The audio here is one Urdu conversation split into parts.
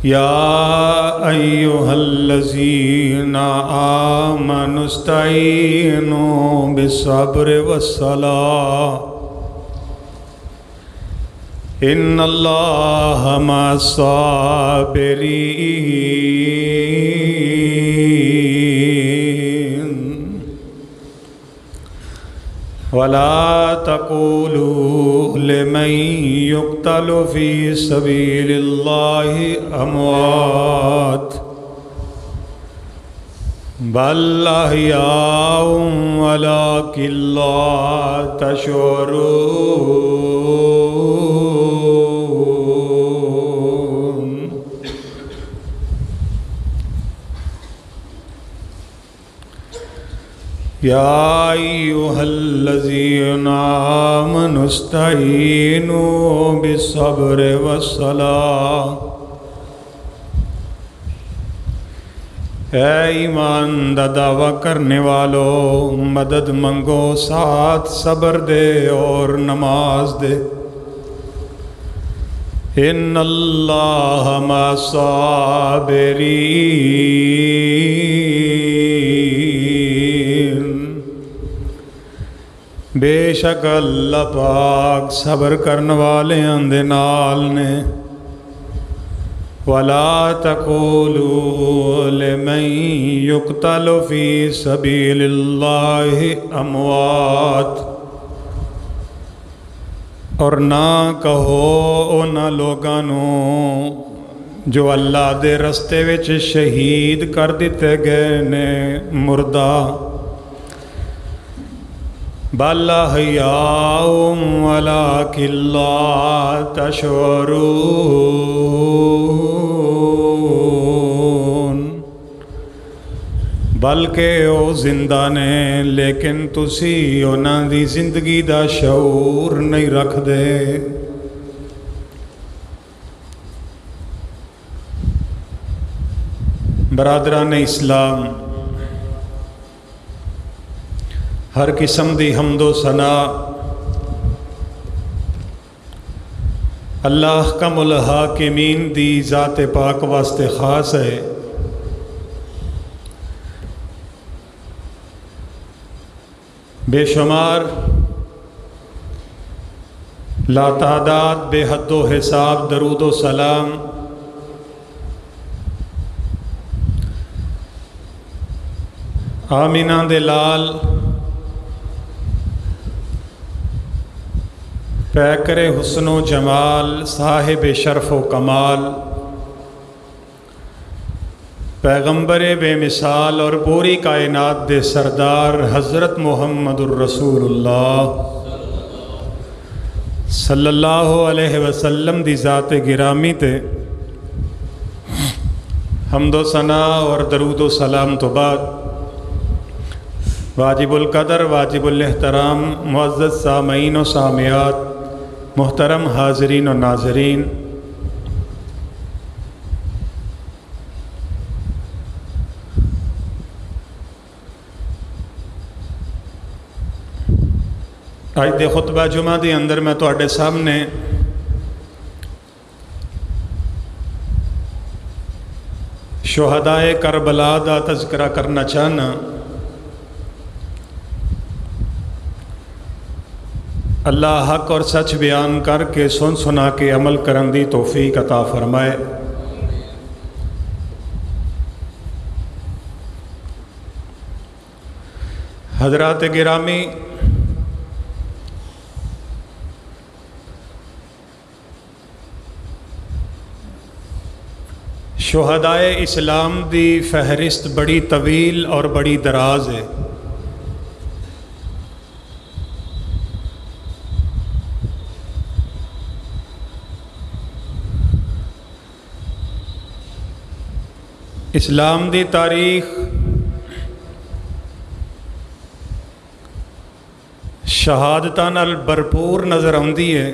يا أيها الذين آمنوا استعينوا بالصبر والصلاة إن الله مع الصابرين ولا تقولوا لمن يقتل في سبيل الله أموات بل أحياء ولكن لا تشعرون. يا أيها الذين آمنوا استعينوا بالصبر والصلاة. اے ایمان دا دعویٰ کرنے والو مدد منگو ساتھ صبر دے اور نماز دے. ان اللہ مع الصابرین. بے شک اللہ پاک صبر کرنے والے اندے نال نے. وَلَا تَقُولُوا لِمَن يُقْتَلُ فِي سَبِيلِ اللَّهِ أَمْوَاتٌ. اور نہ کہو انہاں لوگانوں جو اللہ دے رستے وچ شہید کر دیتے گئے نے مردہ. بل احیاء ولکن لا تشعرون. بلکہ او زندہ نے لیکن تسی انہاں دی زندگی دا شعور نہیں رکھ دے. برادران اسلام، ہر قسم دی حمد و ثنا اللہ احکم الحاکمین دی ذات پاک واسطے خاص ہے. بے شمار لا تعداد بے حد و حساب درود و سلام آمینہ دے لال پیکر حسن و جمال صاحب شرف و کمال پیغمبر بے مثال اور پوری کائنات دے سردار حضرت محمد الرسول اللہ صلی اللہ علیہ وسلم دی ذات گرامی تے حمد و ثنا اور درود و سلام تو بعد واجب القدر واجب الاحترام معزز سامعین و سامعات، محترم حاضرین و ناظرین، آج دے خطبہ جمعہ دے اندر میں تواڈے سامنے شہدائے کربلا دا تذکرہ کرنا چاہنا. اللہ حق اور سچ بیان کر کے سن سنا کے عمل کرن دی توفیق عطا فرمائے. حضرات گرامی، شہدائے اسلام دی فہرست بڑی طویل اور بڑی دراز ہے. اسلام دی تاریخ شہادتاں نال بھرپور نظر آندی ہے.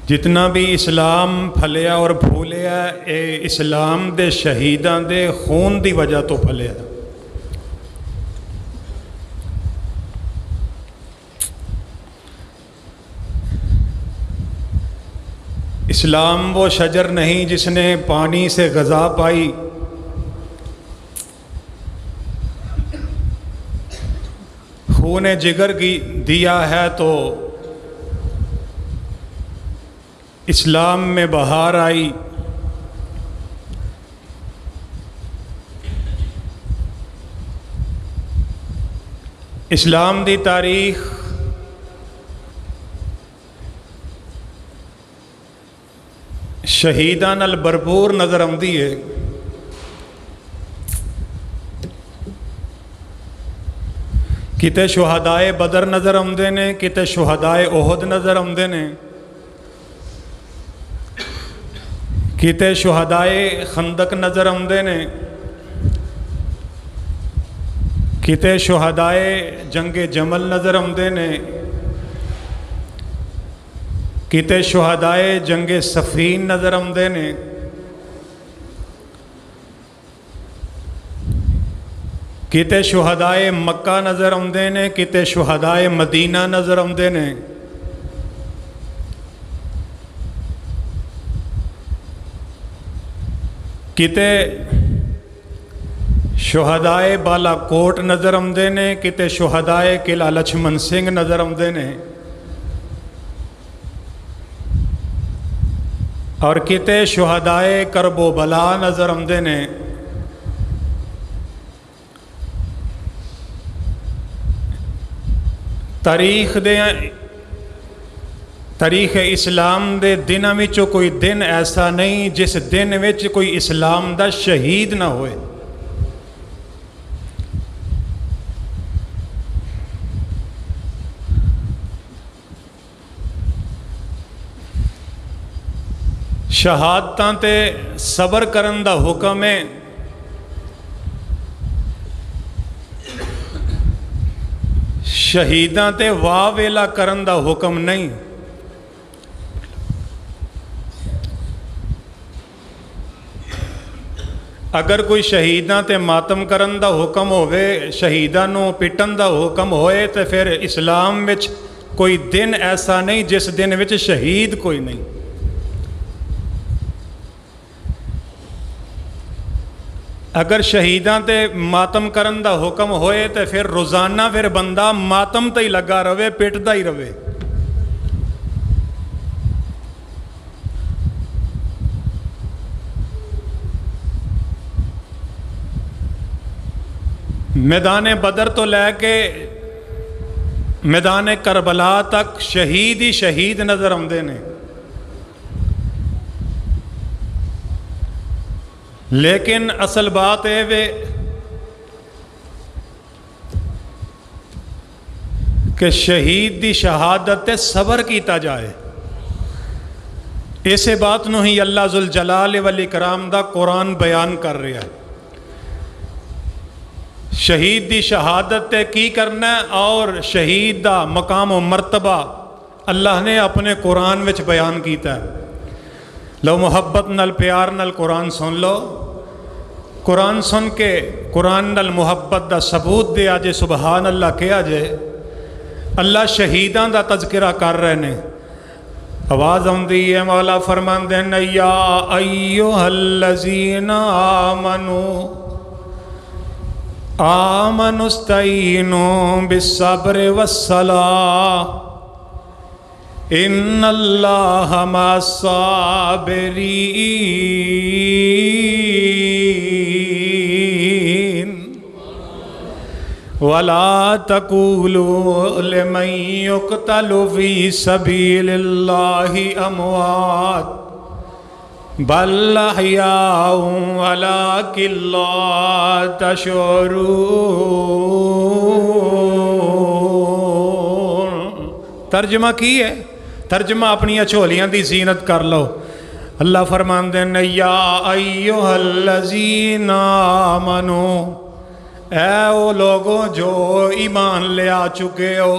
جتنا بھی اسلام پھلیا اور پھولیا اے اسلام دے شہیداں دے خون دی وجہ تو پھلیا. اسلام وہ شجر نہیں جس نے پانی سے غذا پائی، خون جگر دیا ہے تو اسلام میں بہار آئی۔ اسلام دی تاریخ شہیداں نال بھرپور نظر آتی ہے۔ کتے شہدائے بدر نظر آتے ہیں، کتے شہدائے احد نظر آتے ہیں، کتے شہدائے خندق نظر آتے ہیں، کتے شہدائے جنگ جمل نظر آتے ہیں، کتے شہدائے جنگ صفین نظر آتے ہیں، کتے شہدائے مکہ نظر آتے ہیں، کتے شہدائے مدینہ نظر آتے ہیں۔ کتے شہدائے بالا کوٹ نظر آتے ہیں، کتے شہدائے قلعہ لچھمن سنگھ نظر آتے ہیں، اور کتے شہدائے کرب و بلا نظر آتے ہیں۔ تاریخ اسلام دے دناں وچوں کوئی دن ایسا نہیں جس دن وچ کوئی اسلام دا شہید نہ ہوئے۔ شہادتاں تے صبر کرن دا حکم ہے، شہیداں تے واہ ویلا کرن دا حکم نہیں۔ اگر کوئی شہیداں تے ماتم کرن دا حکم ہوئے، شہیداں نو پٹن دا حکم ہوئے، تو پھر اسلام وچ کوئی دن ایسا نہیں جس دن وچ شہید کوئی نہیں۔ اگر شہیداں تے ماتم کرن دا حکم ہوئے تو پھر روزانہ پھر بندہ ماتم تے ہی لگا رہے، پٹدا ہی رہے۔ میدان بدر تو لے کے میدان کربلا تک شہید ہی شہید نظر آتے ہیں، لیکن اصل بات ہے کہ شہید دی شہادت تے صبر کیتا جائے۔ اسے بات نو ہی اللہ ذوالجلال والاکرام دا قرآن بیان کر رہا ہے۔ شہید دی شہادت تے کی کرنا ہے اور شہید دا مقام و مرتبہ اللہ نے اپنے قرآن وچ بیان کیتا ہے۔ لو محبت نال پیار نال قرآن سن لو، قرآن سن کے قرآن نال محبت دا ثبوت دیا جے، سبحان اللہ کیا جے۔ اللہ شہیدان دا تذکرہ کر رہے نے، آواز آندی ہے، مولا فرماندے ہیں یا ایھا الذین آمنوا استعینوا بالصبر والصلاۃ ان اللہ مع الصابرین ولا تقولوا لمن يقتل في سبيل الله اموات بل احیاء ولکن لا تشعرون۔ ترجمہ کی ہے، ترجمہ اپنی جھولیاں دی زینت کر لو۔ اللہ فرماندے ہیں یا ایھا الذین آمنوا، اے وہ لوگوں جو ایمان لے آ چکے ہو،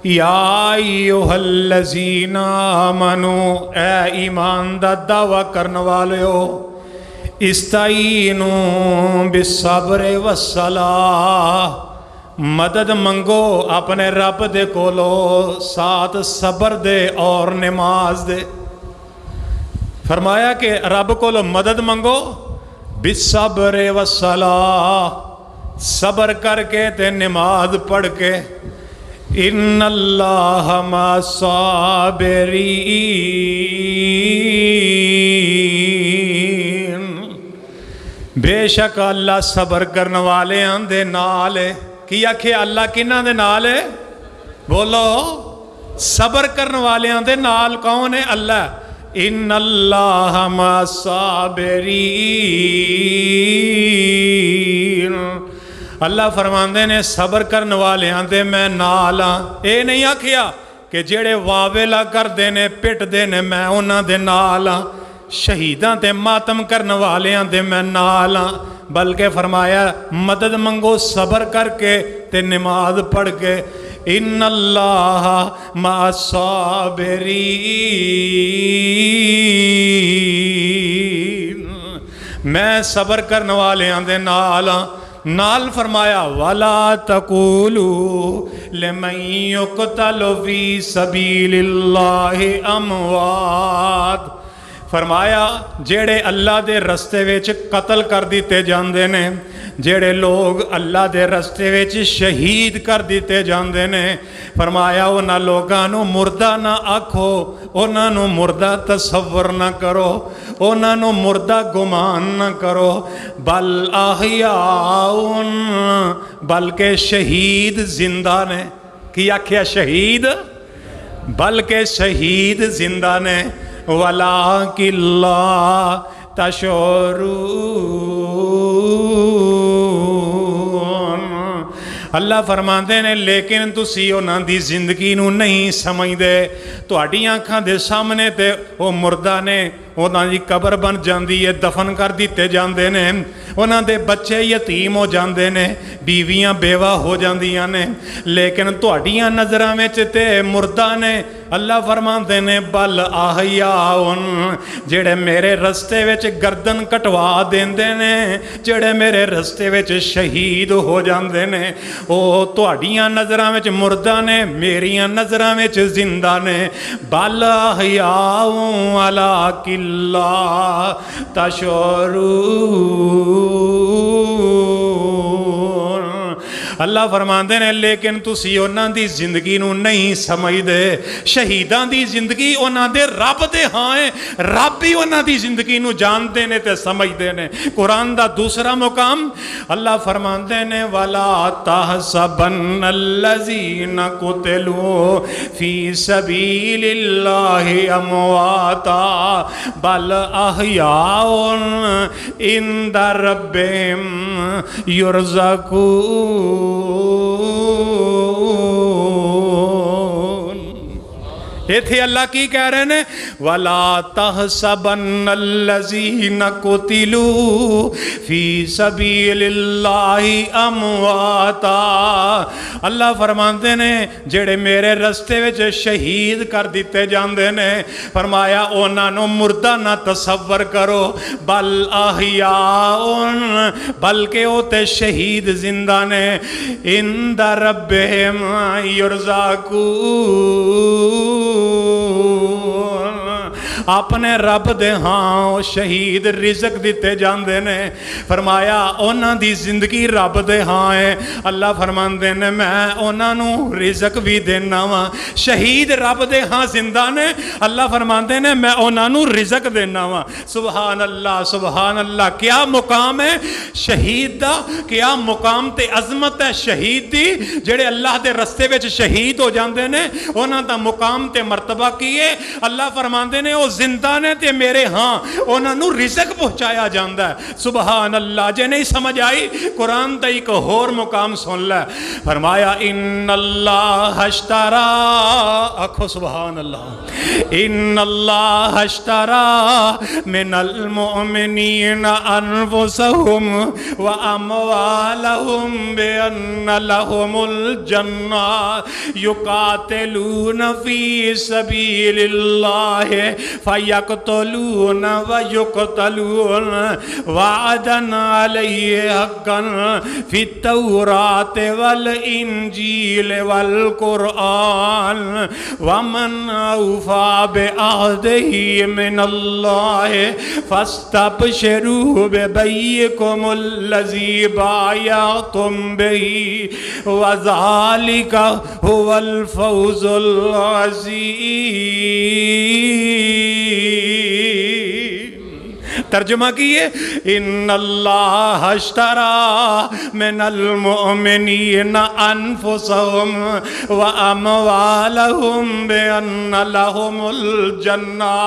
یا ایھا الذین آمنوا، اے ایمان دا دعویٰ کرنے والے ہو، استعینوا بالصبر والصلاۃ، مدد منگو اپنے رب دے کولو، ساتھ صبر دے اور نماز دے۔ فرمایا کہ رب کو مدد منگو بالصبر والصلاۃ، صبر کر کے تے نماز پڑھ کے، ان اللہ مع الصابرین، بے شک اللہ صبر کرنے والے دے نال ہے۔ کی آکھے اللہ کنہاں دے نال ہے؟ بولو، صبر کرنے والے دے نال کون ہے؟ اللہ۔ ان اللہ مع الصابرین، اللہ فرماندے نے صبر کرنے والے دے میں نال ہاں۔ اے نہیں آکھیا کہ جڑے واویلا کر دینے پٹ دینے میں انہاں دے نال ہاں، شہیداں تے ماتم کرنے والے دے میں نال ہاں، بلکہ فرمایا مدد منگو صبر کر کے تے نماز پڑھ کے، ان اللہ مع الصابرین، میں صبر کرنے والے دے نال ہاں۔ نال فرمایا وَلَا تَقُولُوا لِمَنْ يُقْتَلُ فِي سَبِيلِ اللَّهِ أَمْوَاتٌ، فرمایا جیڑے اللہ دے رستے وچ قتل کر دیتے جاندے نے، جیڑے لوگ اللہ دے رستے وچ شہید کر دیتے جاندے نے، فرمایا انہاں لوگاں نو مردہ نہ آکھو، انہاں نو مردہ تصور نہ کرو، انہاں نو مردہ گمان نہ کرو، بل احیاء، بلکہ شہید زندہ نے۔ کی آکھیا؟ شہید، بلکہ شہید زندہ نے، وَلَٰكِن لَا تَشْعُرُونَ، اللہ فرماندے نے لیکن تسی انہاں دی زندگی نو نہیں سمجھ دے، تہاڈیاں آنکھاں دے سامنے تے وہ مردہ نے، انہاں دی قبر بن جاندی ہے، دفن کر دیتے جاندے نے، انہاں دے بچے یتیم ہو جاندے نے، بیویاں بیوہ ہو جاندیاں نے، لیکن تہاڈیاں نظراں وچ تے مردہ نے۔ اللہ فرماندے نے بل احیاء، جڑے میرے رستے وچ گردن کٹوا دیندے نے، جڑے میرے رستے وچ شہید ہو جاندے نے، او تہاڈیاں نظراں وچ مردہ نے، میریاں نظراں وچ زندہ نے، بل احیاء ولکن لا تشعرون، اللہ فرماندے نے لیکن تسی انہاں دی زندگی نو نہیں سمجھ دے، شہیدان دی زندگی انہاں دے رب دے ہاں ہے، رب بھی انہاں دی زندگی نو جان دے نے تے سمجھ دے نے۔ قرآن دا دوسرا مقام اللہ فرماندے نے وَلَا تَحْسَبَنَّ الَّذِينَ قُتِلُوا فِي سَبِيلِ اللَّهِ أَمْوَاتًا بَلْ أَحْيَاءٌ عِندَ رَبِّهِمْ يُرْزَقُونَ۔ یہ تھے اللہ کی کہہ رہے ہیں وَلَا تَحْسَبَنَّ الَّذِينَ قُتِلُوا فِي سَبِيلِ اللَّهِ أَمْوَاتًا، اللہ فرماندے نے جڑے میرے رستے وچ شہید کر دیتے جاندے نے، فرمایا انہاں نو مردہ نہ تصور کرو، بل احیاء، بلکہ او تے شہید زندہ نے، عند ربہم یرزقون، اپنے رب دے ہاں شہید رزق دیتے جاندے نے۔ فرمایا انہاں دی زندگی رب دے ہاں ہے، اللہ فرماندے نے میں انہاں نو رزق بھی دینا وا، شہید رب دے ہاں زندہ نے، اللہ فرماندے نے میں انہاں نو رزق دینا وا۔ سبحان اللہ، سبحان اللہ، کیا مقام ہے شہید دا، کیا مقام تے عظمت ہے شہید دی، جڑے اللہ دے رستے وچ شہید ہو جاندے نے، انہاں دا مقام تے مرتبہ کیے، اللہ فرماندے نے او زندہ نے تے میرے ہاں انہاں نو رزق پہنچایا جاندہ ہے۔ سبحان اللہ، جے نہیں سمجھ آئی قرآن تا ایک اور مقام سن لے، فرمایا ان اللہ اشترا، آکھو سبحان اللہ، ان اللہ اشترا من المؤمنین انفسهم واموالهم بان لهم الجنہ یقاتلون فی سبیل اللہ فَيَقْتُلُونَ وَيُقْتَلُونَ وَعْدًا عَلَيْهِ حَقًّا فِي التَّوْرَاةِ وَالْإِنْجِيلِ وَالْقُرْآنِ وَمَنْ أَوْفَى بِعَهْدِهِ مِنَ اللَّهِ فَاسْتَبْشِرُوا بِبَيْعِكُمُ الَّذِي بَايَعْتُمْ بِهِ وَذَلِكَ هُوَ الْفَوْزُ الْعَظِيمُ۔ ترجمہ کیے، ان اللہ اشترى من المؤمنین انفسهم واموالهم بان لهم الجنہ۔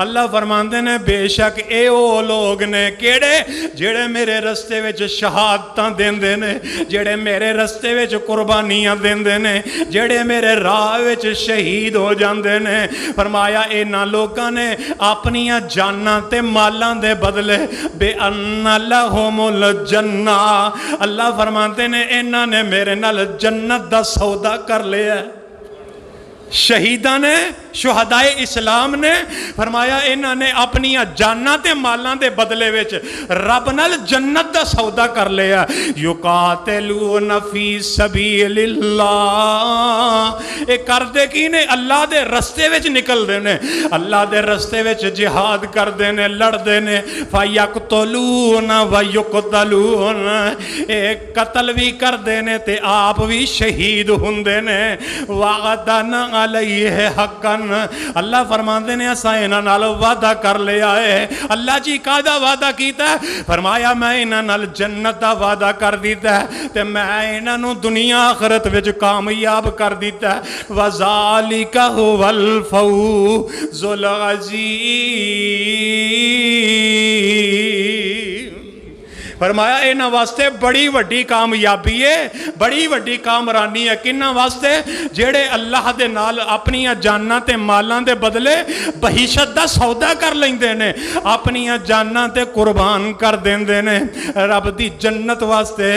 اللہ فرماندے نے بے شک اے او لوگ نے کیڑے جڑے میرے رستے وچ شہادتاں دیندے نے، جڑے میرے رستے وچ قربانیاں دیندے نے، جڑے میرے راہ وچ شہید ہو جاندے نے۔ فرمایا انہاں لوکاں نے اپنیاں جاناں تے مالاں دے بدلے بے ان لہم الجنہ، اللہ فرماتے نے انہاں نے میرے نال جنت دا سودا کر لیا ہے۔ شہیداں نے، شہدائے اسلام نے فرمایا انہاں نے اپنی جاناں تے مالاں دے بدلے وچ رب نال جنت دا سودا کر لیا۔ یقاتلون فی سبیل اللہ، اے کردے کی نے اللہ دے رستے وچ نکل دے نے، اللہ دے رستے وچ جہاد کر دے نے، لڑ دے نے۔ فیقتلون ویقتلون، اے قتل بھی کر دے نے تے آپ بھی شہید ہوندے نے۔ وعدن علیہ حقاً، اللہ فرماندے نے اساں انہاں نال وعدہ کر لیا ہے۔ اللہ جی کہدا وعدہ کیتا ہے؟ فرمایا میں انہاں نال جنت دا وعدہ کر دیتا ہے تے میں انہاں نو دنیا آخرت وچ کامیاب کر دیتا ہے۔ وذالک هو الفوز العظیم۔ فرمایا انہاں واسطے بڑی وڈی کامیابی ہے، بڑی وڈی کامرانی ہے۔ کنہاں واسطے؟ جڑے اللہ دے نال اپنی جاناں تے مالاں دے بدلے بہشت دا سودا کر لیندے نے، اپنی جاناں تے قربان کر دیندے نے، رب دی جنت واسطے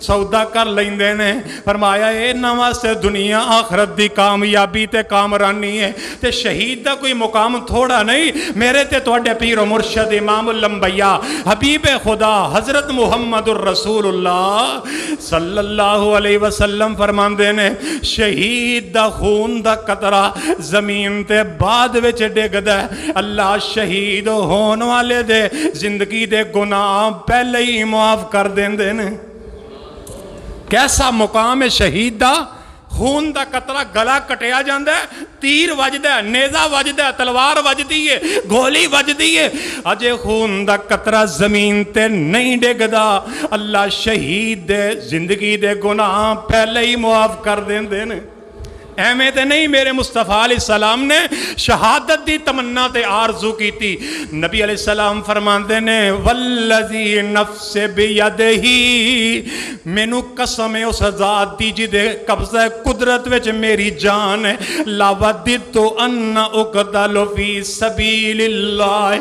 سودا کر لیندے نے۔ فرمایا انہاں واسطے دنیا آخرت دی کامیابی تے کامرانی ہے۔ تے شہید دا کوئی مقام تھوڑا نہیں، میرے تے تواڈے پیر و مرشد امام الانبیاء حبیب خدا حضرت محمد الرسول اللہ صلی اللہ علیہ وسلم فرماندے نے شہید دا خون دا قطرہ زمین تے بعد وچ ڈگدا ہے، اللہ شہید ہون والے دے زندگی دے گناہ پہلے ہی معاف کر دیندے نے۔ کیسا مقام ہے شہید دا؟ خون دا قطرہ گلا کٹیا جاندہ ہے، تیر وجدہ ہے، نیزہ وجدہ ہے، تلوار وجدی ہے، گولی وجدی ہے، اجے خون دا قطرہ زمین تے نہیں ڈگدا، اللہ شہید دے زندگی دے گناہ پہلے ہی معاف کر دیندے نے۔ ایمیں تے نہیں، میرے مصطفیٰ علیہ السلام نے شہادت دی تمنا تے آرزو کی تھی۔ نبی علیہ السلام فرماندے نے والذی نفس بیدہی، مینوں قسم ہے اس ذات دی جدے قبضہ قدرت وچ میری جان ہے، لَوَدِّدْتُ أَنَّ أُقْتَلُ فِي سَبِيلِ اللَّهِ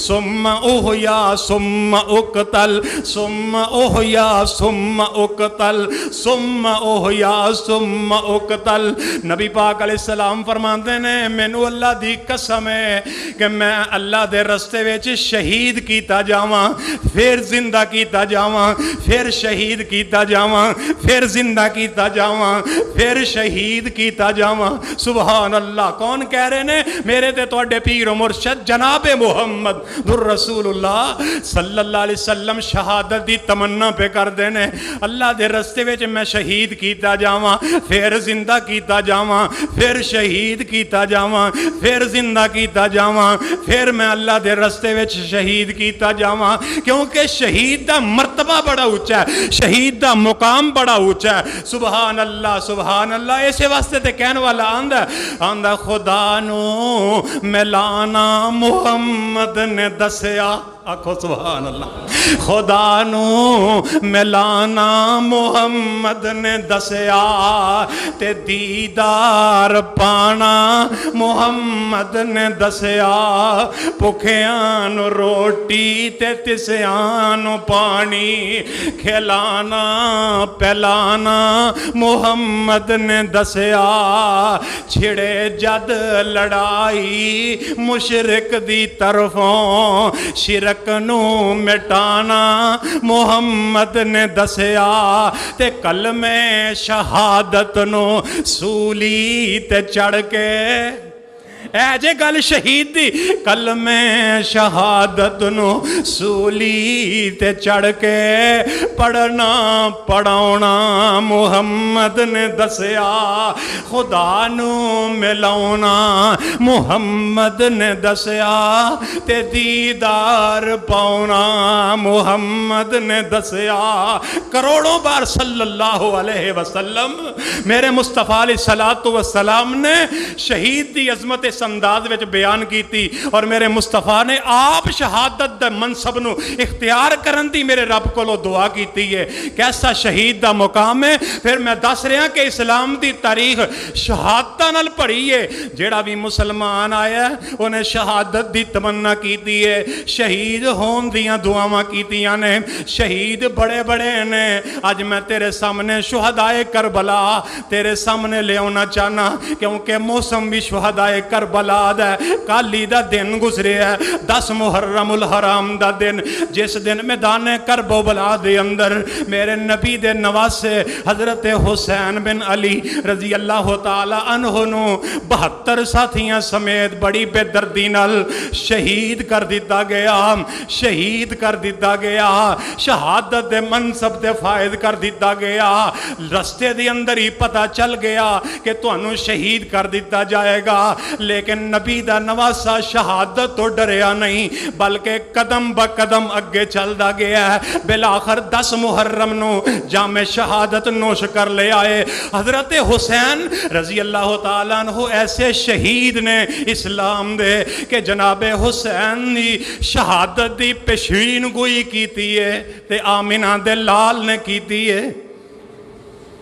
ثُمَّ أُحْيَا ثُمَّ أُقْتَلْ ثُمَّ أُحْيَا ثُمَّ أُقْتَلْ ثُمَّ أُحْيَا ثُمَّ أُقْتَلْ۔ نبی پاک علیہ السلام فرماندے نے مینوں اللہ دی قسم ہے کہ میں اللہ دے رستے وچ شہید کیتا جاواں، پھر زندہ کیتا جاواں، پھر شہید کیتا جاواں، پھر زندہ کیتا جاواں، پھر شہید کیتا جاواں۔ سبحان اللہ، کون کہہ رہے نے؟ میرے تے تواڈے پیر و مرشد جناب محمد الرسول اللہ صلی اللہ علیہ وسلم شہادت دی تمنا پہ کر دینے، اللہ دے رستے وچ میں شہید کیتا جاواں، پھر زندہ کیتا جاواں، پھر شہید کیتا جاواں، پھر زندہ کیتا جاواں، پھر میں اللہ دے رستے وچ شہید کیتا جاواں، کیونکہ شہید دا مرتبہ بڑا اونچا ہے، شہید دا مقام بڑا اونچا ہے۔ سبحان اللہ سبحان اللہ۔ اسے واسطے تے کہنے والا آندا خدا نو ملانا محمد نے دسیا، آکھو سبحان اللہ۔ خدا نو ملانا محمد نے دسیا تے دیدار پانا محمد نے دسیا، بھکھیاں نو روٹی تے تسیاں نو پانی کھلانا پلانا محمد نے دسیا، چھڑے جد لڑائی مشرک دی طرفوں شرک نو مٹانا محمد نے دسیا، تے کلمے شہادت نو سولی تے چڑھ کے اے جے گل شہید دی، کلمے شہادت نو سولی تے چڑھ کے پڑھنا پڑھاونا محمد نے دسیا، خدا نو ملاونا محمد نے دسیا تے دیدار پاونا محمد نے دسیا۔ کروڑوں بار صلی اللہ علیہ وسلم میرے مصطفیٰ علیہ الصلوۃ والسلام نے شہید دی عظمت اس انداز وچ بیان کیتی، اور میرے مصطفیٰ نے آپ شہادت دے منصب نو اختیار کرن دی میرے رب کولو دعا کیتی ہے۔ کیسا شہید دا مقام ہے۔ پھر میں دس رہا کہ اسلام دی تاریخ شہادتاں نال بھری ہے۔ جیڑا بھی مسلمان آیا انہیں شہادت دی تمنا کیتی ہے، شہید ہون دیاں دعاواں کیتیاں نے، شہید بڑے بڑے نے۔ آج میں تیرے سامنے شہدائے کربلا تیرے سامنے لے آنا چاہنا، کیونکہ موسم بھی شہدائے کربلا دا کالی دا دن گزرے ہے، 10 محرم الحرام دا دن، جس دن میدان کربلا دے اندر میرے نبی دے نواسے حضرت حسین بن علی رضی اللہ تعالی عنہ نو 72 ساتھیاں سمیت بڑی بے دردی نال شہید کر دیتا گیا، شہید کر دیتا گیا، شہادت دے منصب دے فائد کر دیتا گیا۔ رستے دے اندر ہی پتہ چل گیا کہ تانوں شہید کر دیتا جائے گا، لیکن نبی دا نواسا شہادت تو ڈریا نہیں بلکہ قدم با قدم اگے چلدا گیا ہے۔ بالآخر 10 محرم نو جام شہادت نوش کر لے آئے۔ حضرت حسین رضی اللہ تعالیٰ عنہ ایسے شہید نے اسلام دے کہ جناب حسین دی شہادت دی پیشین گوئی کیتی ہے تے آمنہ دے لال نے کیتی ہے۔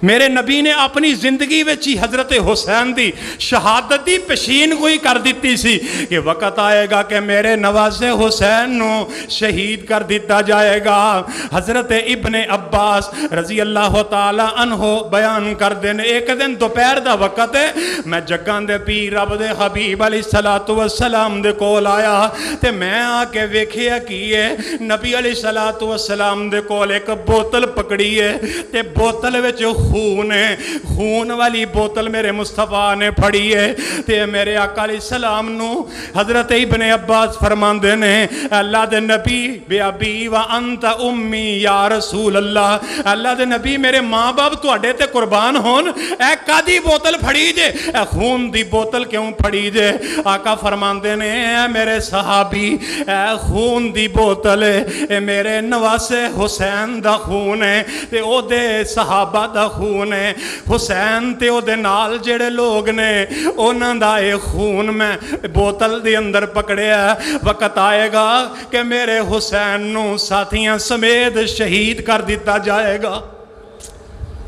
میرے نبی نے اپنی زندگی وچ ہی حضرت حسین دی شہادت دی پیشین گوئی کر دیتی سی کہ وقت آئے گا کہ میرے نوازے حسین نو شہید کر دیتا جائے گا۔ حضرت ابن عباس رضی اللہ تعالی عنہ بیان کر دیں، ایک دن دوپہر دا وقت ہے، میں جگان دے پیر رب دے حبیب علیہ الصلوۃ والسلام دے کول آیا تے میں آ کے ویکھیا کیے نبی علیہ الصلوۃ والسلام دے کول ایک بوتل پکڑی ہے تے بوتل وچ خون ہے، خون والی بوتل میرے مصطفیٰ نے پھڑی ہے تے میرے آقا علیہ السلام نو حضرت ابن عباس فرماندے نے، اللہ دے نبی بے ابی و انت امی یا رسول اللہ، اللہ دے نبی میرے ماں باپ تواڈے تے قربان ہون، اے کادی بوتل پھڑی جے، اے خون دی بوتل کیوں پھڑی جے؟ آقا فرماندے نے، اے میرے صحابی اے خون دی بوتل ہے، اے میرے نواسے حسین دا خون ہے تے او دے صحابہ دا خون ہے، حسین تے او دے نال جڑے لوگ نے انہاں دا اے خون میں بوتل دے اندر پکڑیا ہے۔ وقت آئے گا کہ میرے حسین نو ساتھیاں سمیت شہید کر دیتا جائے گا۔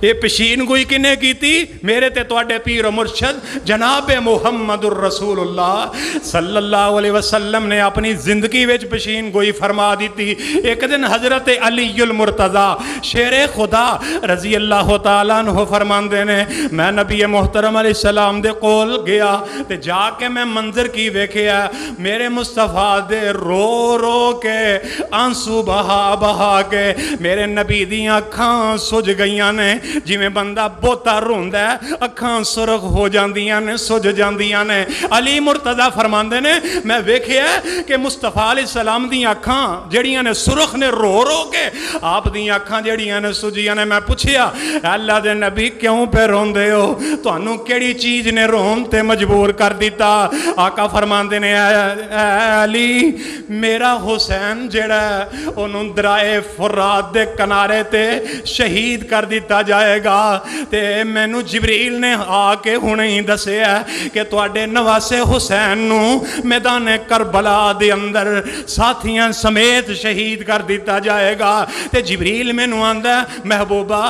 یہ پیشین گوئی کنے کی تھی؟ میرے تے تواڈے پیر و مرشد جناب محمد الرسول اللہ صلی اللہ علیہ وسلم نے اپنی زندگی وچ پیشین گوئی فرما دی تھی۔ ایک دن حضرت علی المرتضی شیر خدا رضی اللہ تعالیٰ عنہ فرماندے نے، میں نبی محترم علیہ السلام دے قول گیا تے جا کے میں منظر کی ویکھیا، میرے مصطفیٰ دے رو رو کے آنسو بہا بہا کے میرے نبی دیاں اکھاں سج گئیاں نے، جی میں بندہ بوتا روندہ ہے اکھاں سرخ ہو جاندیاں نے، سج جاندیاں نے۔ علی مرتضی فرماندے نے، میں ویکھیا کہ مصطفیٰ علیہ السلام دیاں اکھاں جڑیاں نے سرخ نے رو رو کے آپ دیاں اکھاں جڑیاں نے سجیاں نے۔ میں پوچھیا اللہ دے نبی کیوں پہ روندے ہو؟ تانوں کیڑی چیز نے رون تے مجبور کر دیتا؟ آقا فرماندے نے، اے علی میرا حسین جڑا انہوں درائے فرات دے کنارے تے شہید کر دیتا جا جائے گا۔ تے مینوں جبریل نے آ کے ہنے ہی دسیا کہ تواڈے نواسے حسین نو میدان کربلا دے اندر ساتھیاں سمیت شہید کر دیتا جائے گا۔ تے جبریل مینوں آندا محبوبہ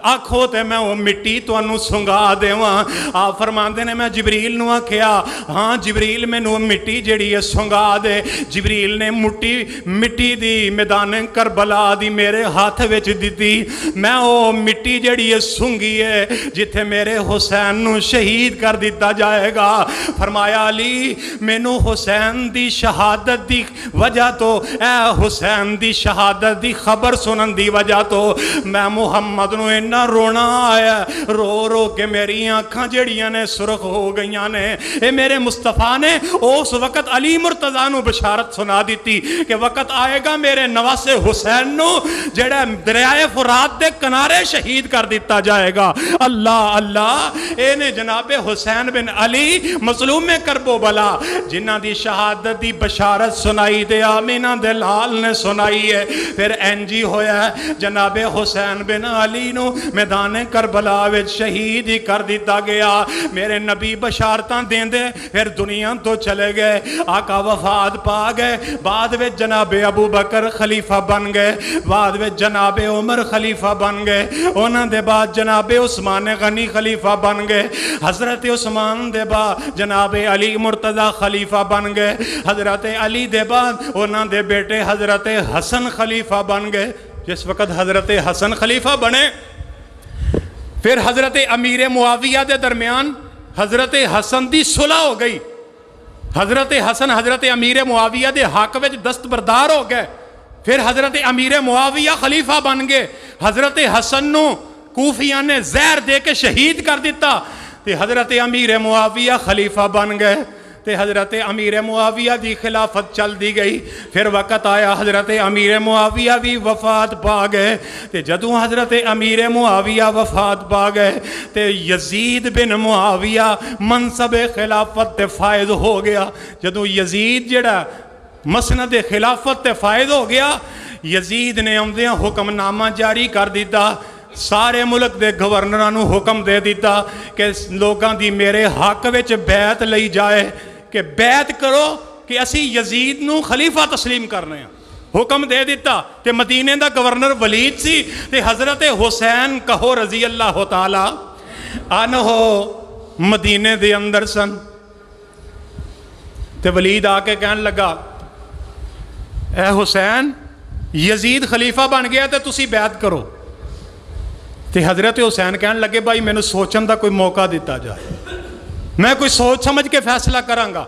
آکھو تے میں وہ مٹی تانوں سنگا دیواں۔ آپ فرماندے نے میں جبریل نو آکھیا ہاں جبریل مینوں مٹی جڑی ہے سنگا دے۔ جبریل نے مٹی دی میدان کربلا دی میرے ہاتھ وچ دتی۔ میں وہ مٹی جڑی ہے سنگی ہے جتھے میرے حسین نو شہید کر دیتا جائے گا۔ فرمایا علی مینوں حسین دی شہادت دی وجہ تو اے حسین دی شہادت دی خبر سنن دی وجہ تو میں محمد نو رونا آیا، رو رو کے میری آنکھاں جڑیاں نے سرخ ہو گئیاں نے۔ اے میرے مصطفیٰ نے اس وقت علی مرتضیٰ نو بشارت سنا دیتی کہ وقت آئے گا میرے نواسے حسین نو جڑا دریائے فرات دے کنارے شہید کر دیتا جائے گا۔ اللہ اللہ، اے نے جناب حسین بن علی مظلوم کرب و بلا جنہ دی شہادت دی بشارت سنائی دے آمینہ دے لال نے سنائی ہے۔ پھر انجی ہویا ہے جناب حسین بن علی نو میدان کربلا وچ شہید ہی کر دیتا گیا۔ میرے نبی بشارتاں دیندے پھر دنیا تو چلے گئے، آقا وفات پا گئے۔ بعد وچ جناب ابو بکر خلیفہ بن گئے، بعد وچ جناب عمر خلیفہ بن گئے، انہاں دے بعد جناب عثمان غنی خلیفہ بن گئے، حضرت عثمان دے بعد جناب علی مرتضی خلیفہ بن گئے، حضرت علی دے بعد انہاں دے بیٹے حضرت حسن خلیفہ بن گئے۔ جس وقت حضرت حسن خلیفہ بنے پھر حضرت امیر معاویہ دے درمیان حضرت حسن دی صلح ہو گئی۔ حضرت حسن حضرت امیر معاویہ دے حق وچ دستبردار ہو گئے۔ پھر حضرت امیر معاویہ خلیفہ بن گئے۔ حضرت حسن نو کوفیاں نے زہر دے کے شہید کر دیتا تے حضرت امیر معاویہ خلیفہ بن گئے تے حضرت امیر معاویہ دی خلافت چل دی گئی۔ پھر وقت آیا حضرت امیر معاویہ بھی وفات پا گئے تے جدوں حضرت امیر معاویہ وفات پا گئے تے یزید بن معاویہ منصب خلافت تے فائز ہو گیا۔ جدوں یزید جڑا مسند خلافت تے فائز ہو گیا، یزید نے آمدیاں حکم نامہ جاری کر دیتا، سارے ملک دے گورنراں نو حکم دے دیتا کہ لوگاں دی میرے حق وچ بیعت لئی جائے کہ بیعت کرو کہ اسی یزید نو خلیفہ تسلیم کرنے ہیں۔ حکم دے دیتا تے مدینے دا گورنر ولید سی تے حضرت حسین کہو رضی اللہ تعالی عنہ مدینے دے اندر سن تے ولید آ کے کہنے لگا اے حسین یزید خلیفہ بن گیا تے تسی بیعت کرو۔ تے حضرت حسین کہنے لگے بھائی میں نے سوچن دا کوئی موقع دیتا جائے، میں کوئی سوچ سمجھ کے فیصلہ کروں گا۔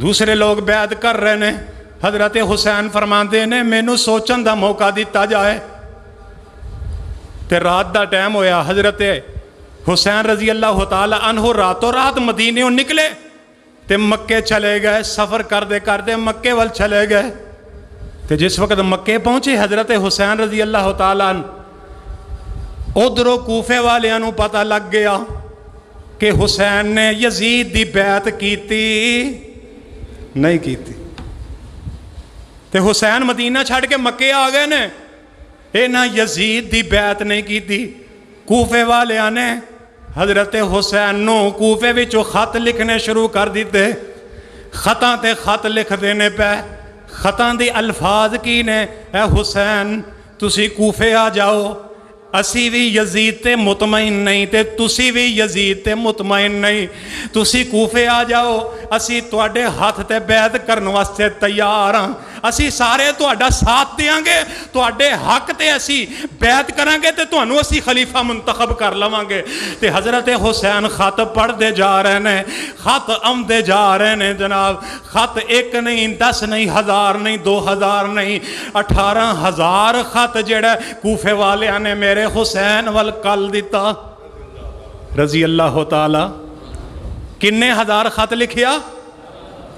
دوسرے لوگ بیعت کر رہے ہیں، حضرت حسین فرماندے نے میں نے سوچن دا موقع دیتا جائے۔ تے رات دا ٹائم ہویا، حضرت حسین رضی اللہ تعالی عنہ راتوں رات مدینیوں نکلے تے مکے چلے گئے، سفر کردے مکے وال چلے گئے۔ تے جس وقت مکے پہنچے حضرت حسین رضی اللہ تعالی عنہ ادھروں کوفے والیاں نو پتہ لگ گیا کہ حسین نے یزید دی بیعت کیتی نہیں کیتی۔ تے حسین مدینہ چھڑ کے مکے آ گئے نے، اے نہ یزید دی بیعت نہیں کیتی۔ کوفے والیاں نے حضرت حسین نو کوفے وچوں خط لکھنے شروع کر دیتے، خطاں تے خط لکھ دینے پہ۔ خطاں دی الفاظ کی نے اے حسین تسی کوفے آ جاؤ، اسی بھی یزید تے مطمئن نہیں تے تسی بھی یزید تے مطمئن نہیں، تسی کوفے آ جاؤ، اسی تواڈے ہاتھ تے بیعت کرن واسطے تیار ہاں، اسی سارے تواڈا ساتھ دیاں گے، تواڈے حق تے اسی بیعت کریں گے تے تانوں اسی خلیفہ منتخب کر لواں گے۔ تے حضرت حسین خط پڑھ دے جا رہے ہیں، خط آمدے جا رہے ہیں جناب، خط ایک نہیں 10 نہیں 1000 نہیں 2000 نہیں 18,000 خط جڑا کوفے والیاں نے میرے حسین وال کل دیتا رضی اللہ تعالی۔ کنے ہزار خط لکھیا؟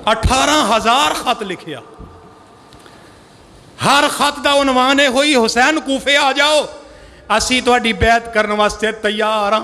18,000 خط لکھیا۔ ہر خط دا عنوان ہوئی حسین کوفے آ جاؤ، اسی تواڈی بیعت کرن واسطے تیار ہاں۔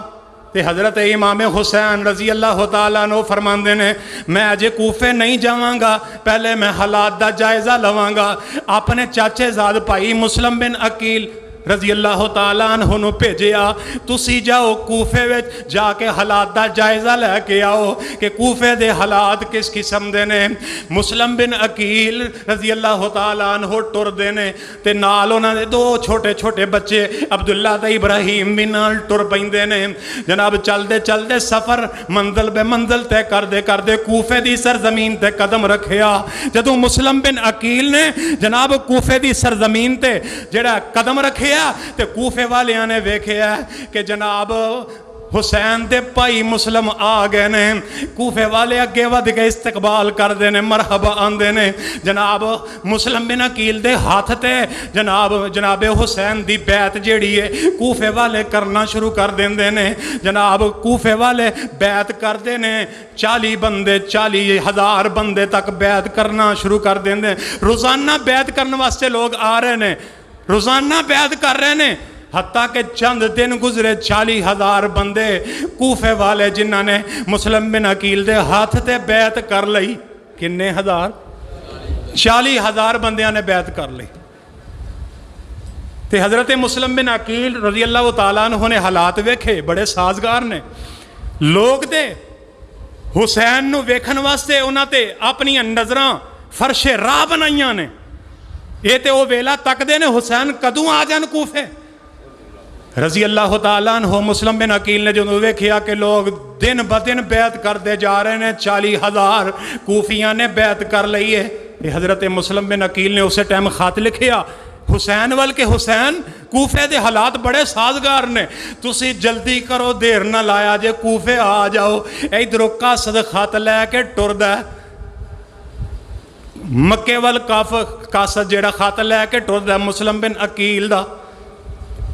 تے حضرت امام حسین رضی اللہ تعالیٰ عنہ فرماندے نے میں اجے کوفے نہیں جاواں گا، پہلے میں حالات دا جائزہ لواں گا۔ اپنے چاچے زاد بھائی مسلم بن عقیل رضی اللہ تعالیٰ عنہ نو بھیجیا تسی جاؤ کوفے وچ جا کے حالات دا جائزہ لے کے آؤ کہ کوفے دے حالات کس قسم دے نے۔ مسلم بن عقیل رضی اللہ تعالیٰ عنہ ٹر دے نے تے نال انہاں دے دو چھوٹے چھوٹے بچے عبداللہ تے ابراہیم بھی نال ٹر پیندے نے۔ جناب چلدے چلدے سفر منزل بے منزل تے کردے کردے کوفے دی سرزمین تے قدم رکھیا۔ جدوں مسلم بن عقیل نے جناب کوفے دی سرزمین تے جڑا قدم رکھیا تے کوفے والیاں نے ویکھیا کہ جناب حسین دے پائی مسلم آ گئے نے۔ کوفے والے اگے ود کے استقبال کر دے نے، مرحبا آندے نے۔ جناب مسلم بن عقیل دے ہاتھ تے جناب حسین دی بیعت جیڑی ہے کوفے والے کرنا شروع کر دیندے نے۔ جناب کوفے والے بیعت کر دے نے، 40 بندے 40,000 بندے تک بیعت کرنا شروع کر دیندے۔ روزانہ بیعت کرنے واسطے لوگ آ رہے نے، روزانہ بیعت کر رہے نے، حتیٰ کہ چند دن گزرے 40,000 بندے کوفے والے جنہاں نے مسلم بن عقیل دے ہاتھ تے بیعت کر لئی۔ کنے ہزار؟ 40,000 بندیاں نے بیعت کر لی۔ تے حضرت مسلم بن عقیل رضی اللہ تعالیٰ عنہ نے حالات ویکھے بڑے سازگار نے۔ لوگ دے حسین نو ویکھن واسطے انہاں تے اپنی نظراں فرش راہ بنائیاں نے۔ یہ تے وہ ویلا تک دے نے حسین کدوں آ جان کوفے۔ رضی اللہ تعالیٰ عنہ مسلم بن عقیل نے جو ویکھیا کہ لوگ دن بدن بیعت کرتے جا رہے ہیں، 40,000 کوفیاں نے بیعت کر لئی ہے۔ یہ حضرت مسلم بن عقیل نے اسے ٹائم خط لکھیا حسین وال کے حسین کوفے دے حالات بڑے سازگار نے، تسی جلدی کرو دیر نہ لایا جے کوفے آ جاؤ۔ ادھروں قاصد خط لے کے ٹردا مکے وال قاصد جیڑا خط لے کے ٹردا مسلم بن عقیل دا۔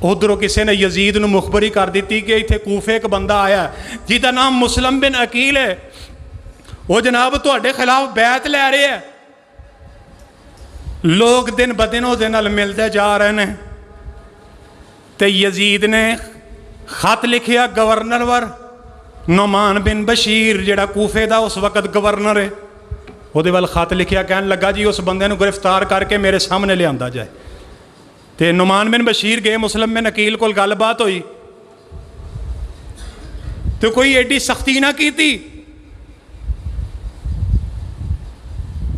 ادھروں کسی نے یزید نو مخبری کر دیتی کہ ایتھے کوفے ایک بندہ آیا ہے جیدہ نام مسلم بن عقیل ہے، وہ جناب تواڈے خلاف بیعت لے رہے ہیں۔ لوگ دن بدن او دے نال ملتے جا رہے ہیں تے یزید نے خط لکھیا گورنر ور نعمان بن بشیر جڑا کوفے دا اس وقت گورنر ہے، وہ دے وال خط لکھیا کہنے لگا جی اس بندے نو گرفتار کر کے میرے سامنے لے آندا جائے۔ تے نعمان بن بشیر گئے، مسلم بن عقیل کو گل بات ہوئی تو کوئی ایڈی سختی نہ کی تھی،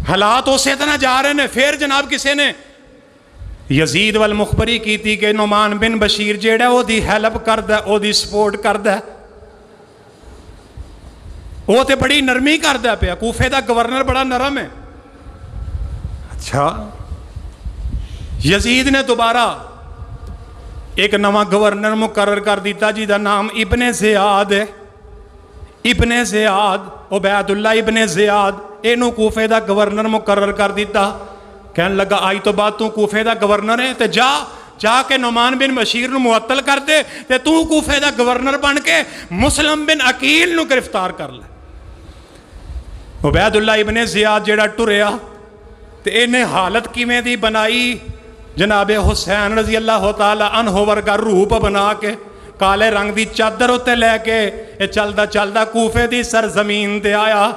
حالات اسے طرح جا رہے ہیں۔ پھر جناب کسی نے یزید وال مخبری کی تھی کہ نعمان بن بشیر جیڑا او دی ہیلپ کردا ہے، او دی سپورٹ کردا ہے، وہ تے بڑی نرمی کردا پیا، کوفے دا گورنر بڑا نرم ہے۔ اچھا یزید نے دوبارہ ایک نواں گورنر مقرر کر دیتا جی دا نام ابن زیاد ہے۔ ابن زیاد عبید اللہ ابن زیاد اینو کوفے دا گورنر مقرر کر دیتا۔ کہنے لگا آئی تو بات تو کوفے دا گورنر ہے تے جا کے نعمان بن بشیر نو معطل کر دے تے تو کوفے دا گورنر بن کے مسلم بن عقیل نو گرفتار کر لے۔ عبید اللہ ابن زیاد جیڑا ٹریا تے انہیں حالت کیویں دی بنائی، جناب حسین رضی اللہ تعالی عنہ ورگا روپ بنا کے کالے رنگ دی چادر ہوتے لے کے یہ چلدا چلدا کوفے دی سرزمین تے آیا۔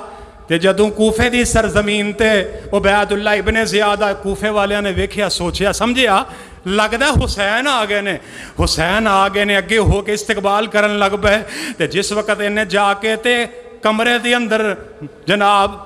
تے جدوں کوفے دی سرزمین تے عبید اللہ ابن زیاد کوفے والیاں نے ویکھیا سوچیا سمجھیا لگدا حسین آ گئے نے، حسین آ گئے نے، اگے ہو کے استقبال کرن لگ پے۔ تے جس وقت انہیں جا کے تے کمرے دے اندر جناب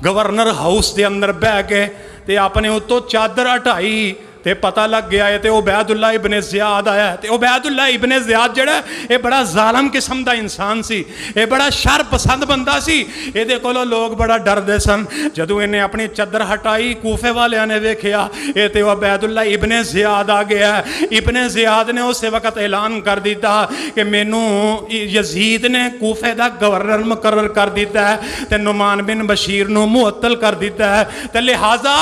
گورنر ہاؤس دے اندر بہ کے تے اپنے اتوں چادر ہٹائی تے پتہ لگ گیا ہے تے عبید اللہ ابن زیاد آیا ہے۔ تے عبید اللہ ابن زیاد جڑا یہ بڑا ظالم قسم دا انسان سی، یہ بڑا شر پسند بندہ سی، یہ دے کولو لوگ بڑا ڈر دے سن۔ جدوں انہیں اپنی چادر ہٹائی کوفے والے نے ویکھیا یہ تے عبید اللہ ابن زیاد آ گیا ہے۔ ابن زیاد نے اس وقت اعلان کر دیتا کہ مینوں یزید نے کوفے دا گورنر مقرر کر دیتا ہے تے نعمان بن بشیر نو معطل کر دیتا ہے، تے لہٰذا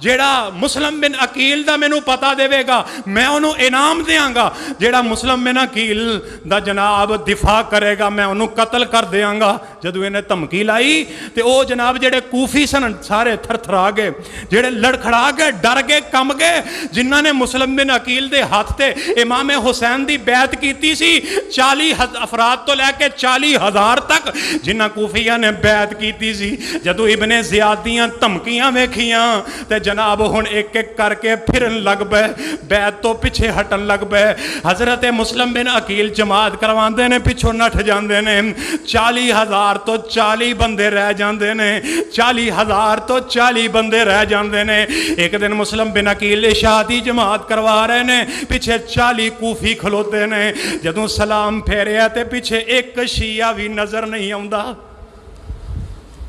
جیڑا مسلم بن عقیل دا مینوں پتا دے گا میں انہوں انعام دیاں گا، جیڑا مسلم بن عقیل دا جناب دفاع کرے گا میں انہوں قتل کر دیاں گا۔ جدو انہیں دھمکی لائی تے او جناب جڑے کوفی سن سارے تھر تھرا گئے, جڑے لڑکھڑا گئے, ڈر گئے, کم گئے. جنہاں نے مسلم بن عقیل دے ہاتھ تے امام حسین دی بیعت کیتی سی 40 افراد تو لے کے 40,000 تک جنہاں کوفیاں نے بیعت کیتی سی, جدو ابن زیاد دیاں دھمکیاں ویکھیاں تے جناب ہن ایک ایک کر کے پھرن لگ پے, بیعت تو پیچھے ہٹن لگ پے. حضرت مسلم بن عقیل جماعت کرواندے نے, پیچھوں نٹھ جاندے نے. 40,000 تو 40 بندے رہ جاندے نے, 40,000 تو 40 بندے رہ جاندے نے. ایک دن مسلم بن عقیل عشاء دی جماعت کروا رہے نے, پیچھے 40 کوفی کھلوتے نے. جدوں سلام پھیریا تے پیچھے ایک شیعہ بھی نظر نہیں آوندا,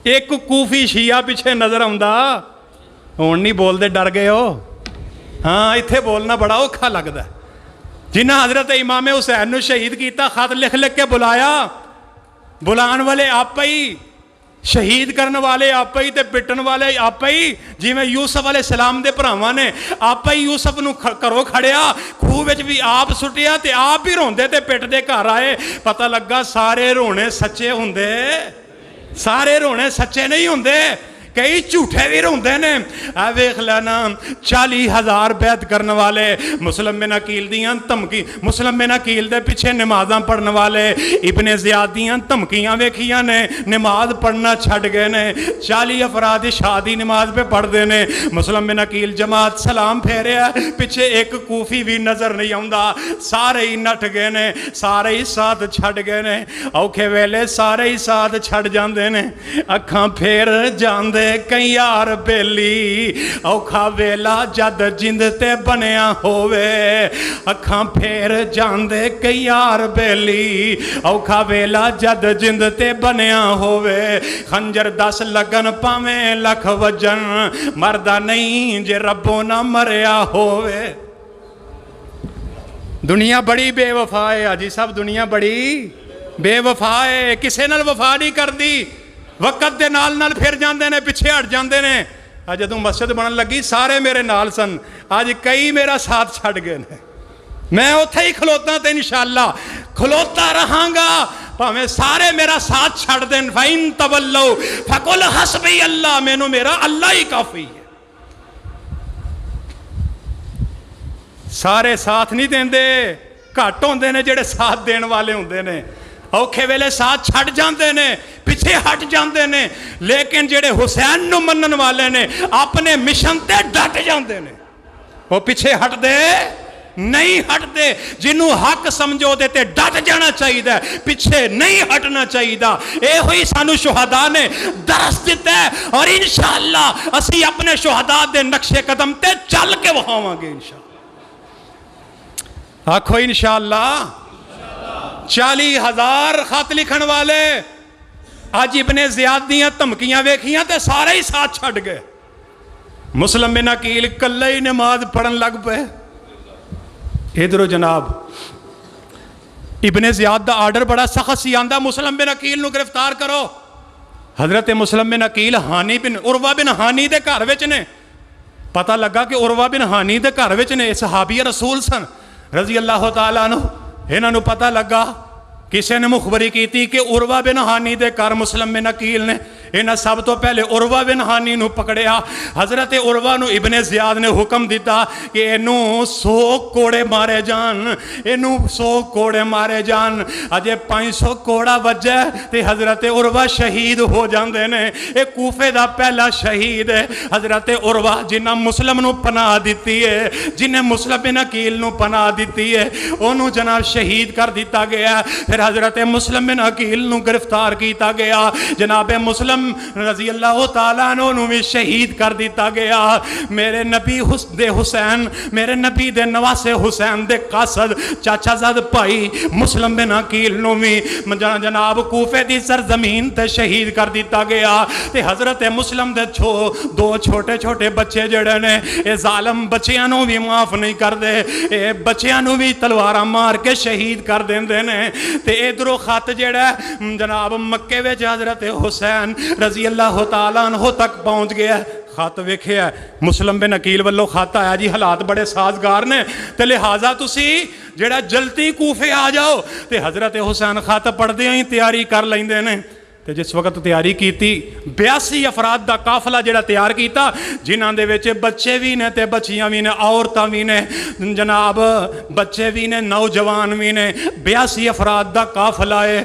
ایک کوفی شیعہ پیچھے نظر آوندا. ہن نہیں بول دے, ڈر گئے ہو؟ ہاں ایتھے بولنا بڑا اوکھا لگدا ہے. جنہاں حضرت امام حسین نو شہید کیتا, خط لکھ لکھ کے بلایا, بلان والے آپ ہی, شہید کرنے والے آپ ہی تے پٹن والے آپ ہی. جی میں یوسف علیہ السلام دے بھراواں نے آپ ہی یوسف نو کرو کھڑیا, خوہ وچ بھی آپ سٹیا تے آپ ہی روندے تے پٹ دے گھر آئے. پتہ لگا سارے رونے سچے ہوندے, سارے رونے سچے نہیں ہوندے, کئی جھوٹے بھی روندے نے. اے ویکھ لینا 40,000 بیعت کرنے والے, مسلم بن عقیل دیاں دھمکی, مسلم بن عقیل دے پیچھے نمازاں پڑھنے والے, ابن زیاد دیاں دھمکیاں ویکھیاں نے, نماز پڑھنا چھڈ گئے نے. 40 افراد عشاء دی نماز پہ پڑھدے نے. مسلم بن عقیل جماعت سلام پھیریا, پیچھے ایک کوفی بھی نظر نہیں آوندا. سارے ہی نٹ گئے نے, سارے ہی ساتھ چھڈ گئے نے. اوکھے ویلے سارے ہی ساتھ چھڈ جاندے نے, اکھاں پھیر جاندے کئی یار بیلی. اوکھا ویلا جد جند تے بنیا ہووے, اکھاں پھیر جاندے کئی یار بیلی. اوکھا ویلا جد جند تے بنیا ہووے, خنجر 10 لگن پاویں لکھ وجن, مردہ نہیں جے ربوں نہ مریا ہووے. دنیا بڑی بے وفا ہے آجی صاحب, دنیا بڑی بے وفا ہے, کسے نال وفا نہیں کر دی. وقت دے نال پھر جاندے نے, پیچھے ہٹ جاندے نے. جدوں مسجد بنن لگی سارے میرے نال سن, آج کئی میرا ساتھ چھڈ گئے نے. میں اوتھے ہی کھلوتا تے انشاءاللہ کھلوتا رہاں گا پاویں سارے میرا ساتھ چھڈ دین. فَإِن تَوَلَّوْا فَقُلْ حَسْبِيَ اللَّهُ, مینوں میرا اللہ ہی کافی ہے. سارے ساتھ نہیں دیندے, گھٹ ہوندے نے جڑے ساتھ دین والے ہوندے نے. اوکھے ویلے ساتھ چھڈ جاندے نے, پیچھے ہٹ جاندے نے. لیکن جڑے حسین نو منن والے نے اپنے مشن تے ڈٹ جاندے نے, وہ پیچھے ہٹ دے نہیں ہٹ دے. جنوں حق سمجھو دے تے ڈٹ جانا چاہیے, پیچھے نہیں ہٹنا چاہیے. اے ہوئی سانو شہداء نے درس دیتا ہے, اور انشاءاللہ اسی اپنے شہداء دے نقش قدم تے چل کے وہاواں گے انشاءاللہ. آکھو انشاءاللہ. 40,000 خط لکھن والے, آج ابن زیاد دیاں دھمکیاں ویکھیاں تے سارے ہی ساتھ چھڈ گئے. مسلم بن عقیل کلے ہی نماز پڑھن لگ پے. ادھرو جناب ابن زیاد دا آرڈر بڑا سخت سی, آندا مسلم بن عقیل نو گرفتار کرو. حضرت مسلم بن عقیل ہانی بن عروہ بن ہانی دے گھر وچ نے. پتہ لگا کہ عروہ بن ہانی دے گھر وچ نے, صحابی رسول سن رضی اللہ تعالیٰ عنہ. انہاں نو پتہ لگا, کسے نے مخبری کیتی کہ عروہ بن ہانی دے گھر مسلم بن عقیل نے. انہاں سب تو پہلے عروہ بن ہانی نو پکڑیا. حضرت عروہ نو ابن زیاد نے حکم دیتا کہ اینو 100 کوڑے مارے جان, اینو 100 کوڑے مارے جان. اجے 500 کوڑا وجہ تے حضرت عروہ شہید ہو جاندے نے. اے کوفے دا پہلا شہید ہے حضرت عروہ, جنہاں مسلم نو پناہ دیتی ہے, جنہیں مسلم بن عقیل نو پناہ دیتی ہے, انہوں جناب شہید کر دیتا گیا. پھر حضرت مسلم بن عقیل نو گرفتار کیتا گیا. جناب مسلم رضی اللہ تعالیٰ عنہ بھی شہید کر دیتا گیا. میرے نبی دے حسین, میرے نبی دے نواسے حسین دے قاصد چاچا زاد بھائی مسلم بن عقیل نو بھی جناب کوفے دی سرزمین تے شہید کر دیتا گیا. تے حضرت مسلم دے 2 چھوٹے چھوٹے بچے جڑے نے, اے ظالم بچیاں نو بھی معاف نہیں کر دے, اے بچیاں نو بھی تلواراں مار کے شہید کر دیندے نے. تے ادھروں خط جڑا جناب مکے وچ حضرت حسین رضی اللہ تعالیٰ عنہ تک پہنچ گیا. خط ویکھیا مسلم بن عقیل والوں خط آیا جی, حالات بڑے سازگار نے تے لہٰذا تسی جڑا جلدی کوفے آ جاؤ. تے حضرت حسین خط پڑھ دے ہی تیاری کر لیندے نے. ਤੇ ਜਿਸ ਵਕਤ ਤਿਆਰੀ ਕੀਤੀ 82 ਅਫਰਾਦ ਦਾ ਕਾਫਲਾ ਜਿਹੜਾ ਤਿਆਰ ਕੀਤਾ, ਜਿਨ੍ਹਾਂ ਦੇ ਵਿੱਚ ਬੱਚੇ ਵੀ ਨੇ ਤੇ ਬੱਚੀਆਂ ਵੀ ਨੇ, ਔਰਤਾਂ ਵੀ ਨੇ ਜਨਾਬ, ਬੱਚੇ ਵੀ ਨੇ, ਨੌਜਵਾਨ ਵੀ ਨੇ। 82 ਅਫਰਾਦ ਦਾ ਕਾਫਲਾ ਹੈ।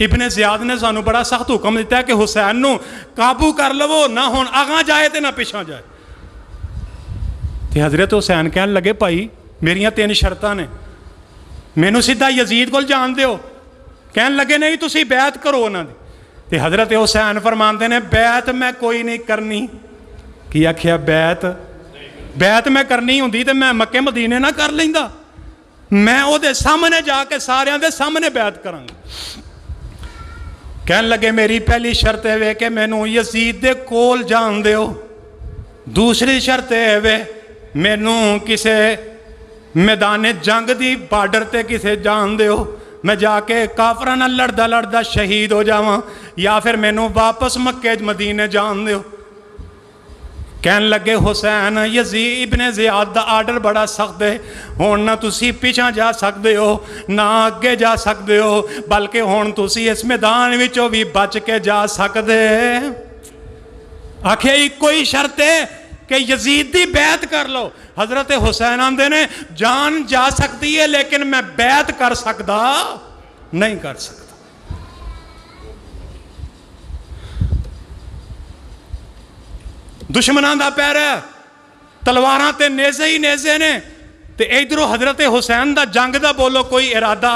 ابن زیاد نے سانو بڑا سخت حکم دیتا ہے کہ حسین نو قابو کر لو، نہ ہون آگاں جائے تے نہ پیچھاں جائے۔ تے حضرت حسین کہن لگے بھائی میریاں 3 شرطاں نے، مینوں سیدھا یزید کول جان دیو۔ کہن لگے نہیں تسی بیعت کرو انہاں دی۔ تے حضرت حسین فرماندے نے بیعت میں کوئی نہیں کرنی۔ کی آکھیا بیعت میں کرنی ہوندی تے میں مکے مدینے نہ کر لیندا، میں او دے سامنے جا کے ساریاں دے سامنے بیعت کراں گا۔ کہن لگے میری پہلی شرط ہے کہ مینوں یزید دے کول جان دیو، دوسری شرط ہے مینوں کسے میدان جنگ دی بارڈر تے کسے جان دیو، میں جا کے کافراں نال لڑدا لڑدا شہید ہو جاواں، یا پھر مینوں واپس مکے مدینے جان دیو۔ کہن لگے حسین یزید ابن زیاد دا آرڈر بڑا سخت ہے، ہون نہ تسی پیچھا جا سکتے ہو نہ اگے جا سکتے ہو، بلکہ ہون تسی اس میدان وچوں بھی بچ کے جا سکتے۔ آکھے کوئی شرط ہے کہ یزید دی بیعت کر لو۔ حضرت حسین آندے نے جان جا سکتی ہے لیکن میں بیعت کر سکتا نہیں کر سکتا۔ دشمنان دا پیر ہے، تلواراں تے نیزے ہی نیزے نے، تے ادھروں حضرت حسین دا جنگ دا بولو کوئی ارادہ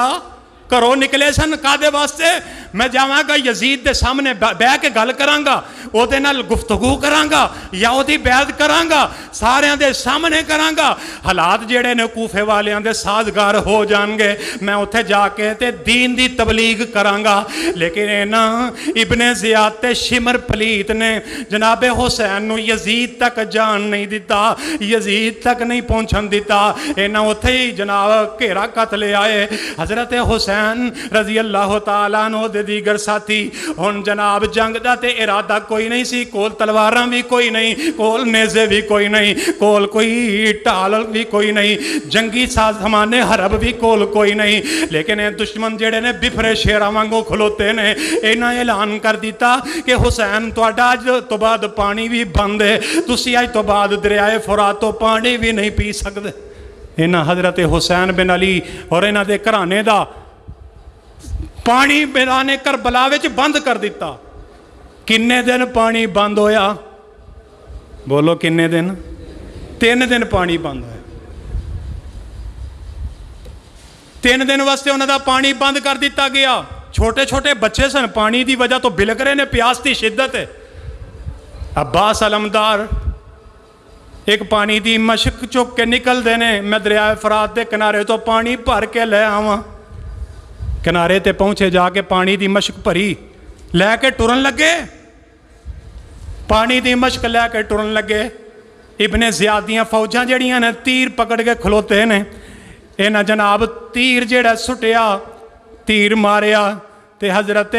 کرو نکلے سن کادے واسطے؟ میں جاواں گا یزید دے سامنے بہ کے گل کراں گا، او دے نال گفتگو کراں گا یا او دی بیعت کراں گا، ساریاں دے سامنے کراں گا، حالات جڑے نے کوفے والیاں دے سازگار ہو جان گے، میں اوتھے جا کے تے دین دی تبلیغ کراں گا۔ لیکن انہاں ابن زیاد تے شمر پلیت نے جناب حسین نو یزید تک جان نہیں دیتا، یزید تک نہیں پہنچن دیتا، انہاں اوتھے ہی جناب گھیرا قتل آئے۔ حضرت حسین رضی اللہ تعالیٰ عنہ دے دیگر ساتھی ہن جناب جنگ دا تے ارادہ کوئی نہیں سی، کول تلواراں بھی کوئی نہیں، کول نیزے بھی کوئی نہیں، کول کوئی ٹال بھی کوئی نہیں، جنگی سامان حرب بھی کول کوئی نہیں، لیکن دشمن جڑے نے بفرے شیراں وانگوں کھلوتے نے، انہاں اعلان کر دیتا کہ حسین تہاڈا اج تو بعد پانی بھی بند ہے، تسی اج تو بعد دریائے فرات تو پانی بھی نہیں پی سکدے۔ انہاں حضرت حسین بن علی اور انہاں دے گھرانے دا پانی میدان کربلا وچ بند کر دیتا۔ کنے دن پانی بند ہویا؟ بولو کنے دن؟ 3 دن پانی بند ہویا۔ 3 دن واسطے انہاں دا پانی بند کر دیتا گیا۔ چھوٹے چھوٹے بچے سن، پانی دی وجہ تو بلک رہے نے، پیاس دی شدت ہے۔ عباس علمدار ایک پانی دی مشک چک کے نکل دینے، میں دریائے فرات دے کنارے تو پانی بھر کے لے آواں۔ کنارے تے پہنچے، جا کے پانی دی مشک بھری، لے کے ٹرن لگے، پانی دی مشک لے کے ٹرن لگے۔ ابن زیادیاں فوجاں جڑیاں نے تیر پکڑ کے کھلوتے نے، انہاں جناب تیر جڑا سٹیا، تیر ماریا تے حضرت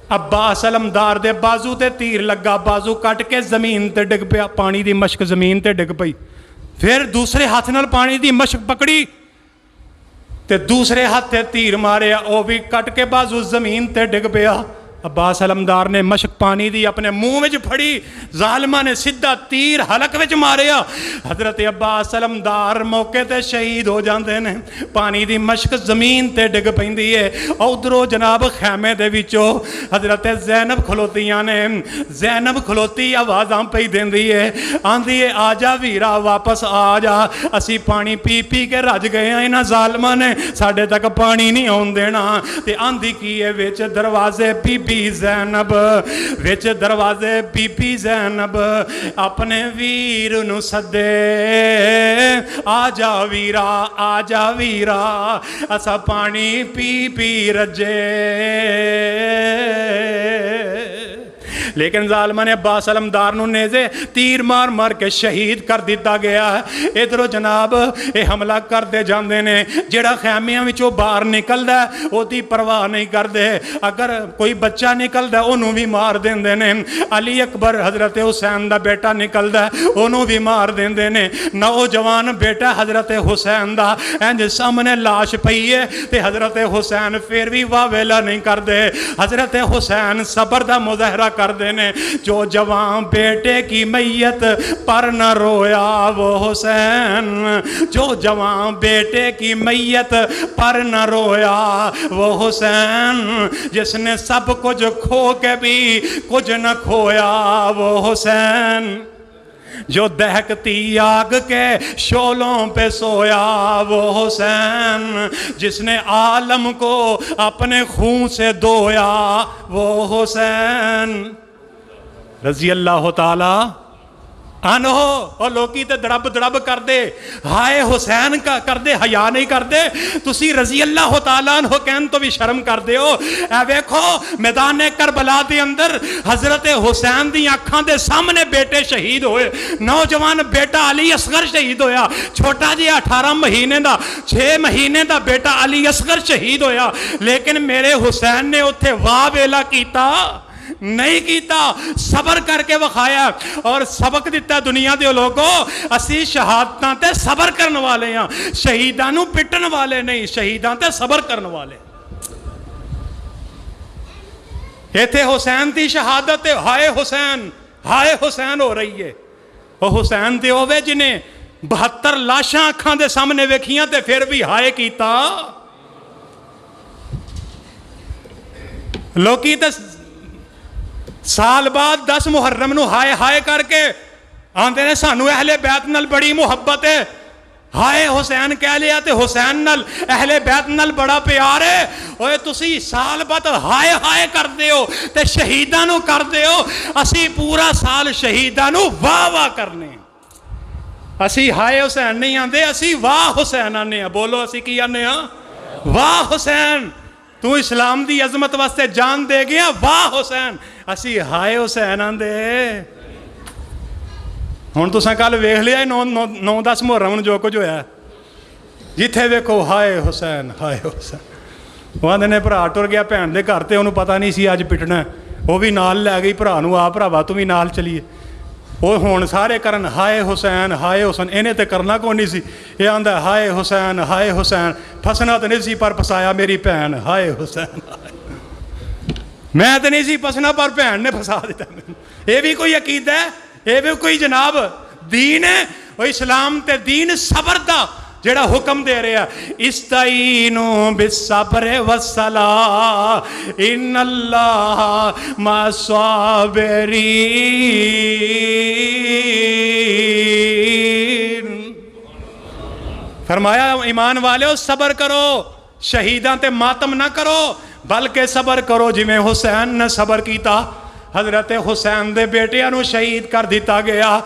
عباس علمدار دے بازو تے تیر لگا، بازو کٹ کے زمین تے ڈگ پیا، پانی دی مشک زمین تے ڈگ پئی۔ پھر دوسرے ہاتھ نال پانی دی مشک پکڑی تے دوسرے ہاتھ تے تیر ماریا، او بھی کٹ کے بازو زمین تے ڈگ پیا۔ عباس علمدار نے مشک پانی دی اپنے منہ وچ پھڑی، ظالمہ نے سیدھا تیر حلق وچ ماریا۔ حضرت عباس علمدار موقع تے شہید ہو جاندے نے، پانی دی مشک زمین تے ڈگ پیندی ہے۔ ادھروں جناب خیمے دے وچوں حضرت زینب کھلوتیاں نے، زینب کھلوتی آوازاں پئی دیندی ہے، آندی ہے آ جا ویرا واپس آ جا، اسی پانی پی پی کے رج گئے ہیں، انہاں ظالماں نے ساڈے تک پانی نہیں آن دینا۔ تے آندی کی ہے وچ دروازے بی بی زینب، وچ دروازے بی بی زینب اپنے ویر نو سدے، آ جا ویرا آ جا ویرا، اسا پانی پی پی رجے۔ لیکن ظالمہ نے عباس علمدار نو نیزے تیر مار مار کے شہید کر دیتا گیا ہے۔ ادھروں جناب اے حملہ کر دے جاندے نے، جڑا خیمیاں وچوں باہر نکلدا ہے او دی پرواہ نہیں کردے، اگر کوئی بچہ نکلدا ہے اونوں بھی مار دیندے نے۔ علی اکبر حضرت حسین دا بیٹا نکلدا ہے اونوں بھی مار دیندے نے۔ نوجوان بیٹا حضرت حسین دا انج سامنے لاش پئی ہے تے حضرت حسین پھر بھی واہ ویلا نہیں کردے، حضرت حسین صبر دا مظاہرہ کردے فرماندے نے جو جوان بیٹے کی میت پر نہ رویا وہ حسین، جو جوان بیٹے کی میت پر نہ رویا وہ حسین، جس نے سب کچھ کھو کے بھی کچھ نہ کھویا وہ حسین، جو دہکتی آگ کے شعلوں پہ سویا وہ حسین، جس نے عالم کو اپنے خون سے دھویا وہ حسین رضی اللہ تعالی عنہ۔ اور لوکی تے دڑب دڑب کر دے ہائے حسین کا کر دے، حیا نہیں کر دے، تسی رضی اللہ تعالیٰ عنہ کہن تو بھی شرم کر دے ہو۔ اے ویکھو میدان کربلا دے اندر حضرت حسین دی آنکھاں دے سامنے بیٹے شہید ہوئے، نوجوان بیٹا علی اصغر شہید ہویا، چھوٹا جی 18 مہینے دا 6 مہینے دا بیٹا علی اصغر شہید ہویا، لیکن میرے حسین نے اتھے واہ ویلا کیتا نہیں کیتا، صبر کر کے وکھایا اور سبق دیتا دنیا دے لوگوں، اسی شہادتاں تے صبر کرن والے ہاں، شہیداں نو پٹن والے نہیں، شہیداں تے صبر کرن والے۔ ایتھے حسین دی شہادت ہائے حسین ہو رہی ہے، وہ حسین تے ہوے جنہیں 72 لاشاں اکھاں دے سامنے ویکھیاں تے پھر بھی ہائے کیتا۔ لوکی تے سال بعد 10 محرم نو ہائے ہائے کر کے آندے نے سانو اہل بیت نال بڑی محبت ہے، ہائے حسین کہہ لیا تے حسین نال اہل بیت نال بڑا پیار ہے۔ اوے تسی سال بعد ہائے ہائے کر دے ہو تے شہیداں نو کر دے ہو، اسی پورا سال شہیداں نو واہ واہ کرنے، اسی ہائے حسین نہیں آندے، اسی واہ حسین آنے ہیں۔ بولو اسی کی آنے ہیں؟ واہ حسین، تو اسلام دی عظمت واسطے جان دے گیا، واہ حسین، اسی ہائے حسین آندے۔ ہن تساں کل ویکھ لیا 9-10 محرم جو کچھ ہویا، جتھے ویکھو ہائے حسین ہائے حسین۔ وہ آندے نے بھرا ٹر گیا بھین دے گھر تے انہوں پتہ نہیں سی اج پٹنا، وہ بھی نال لے گئی بھرا نو، آ بھراوا تو بھی نال چلیے۔ وہ ہون سارے کرن ہائے حسین، انہیں تے کرنا کو نہیں سی، یہ آندا ہائے حسین پھسنا تو نہیں سی پر پھسایا میری بھین، ہائے حسین میں تو نہیں سی پھسنا پر بھین نے پھسا دیتا۔ یہ بھی کوئی عقیدہ ہے، یہ بھی کوئی جناب دین ہے؟ وہ اسلام تے دین صبر دا جڑا حکم دے رہا، استعینوا بالصبر والصلاۃ ان اللہ مع الصابرین۔ فرمایا ایمان والے صبر کرو، شہیداں تے ماتم نہ کرو، بلکہ صبر کرو جویں حسین نے صبر کیتا۔ حضرت حسین دے بیٹیاں نو شہید کر دیتا گیا،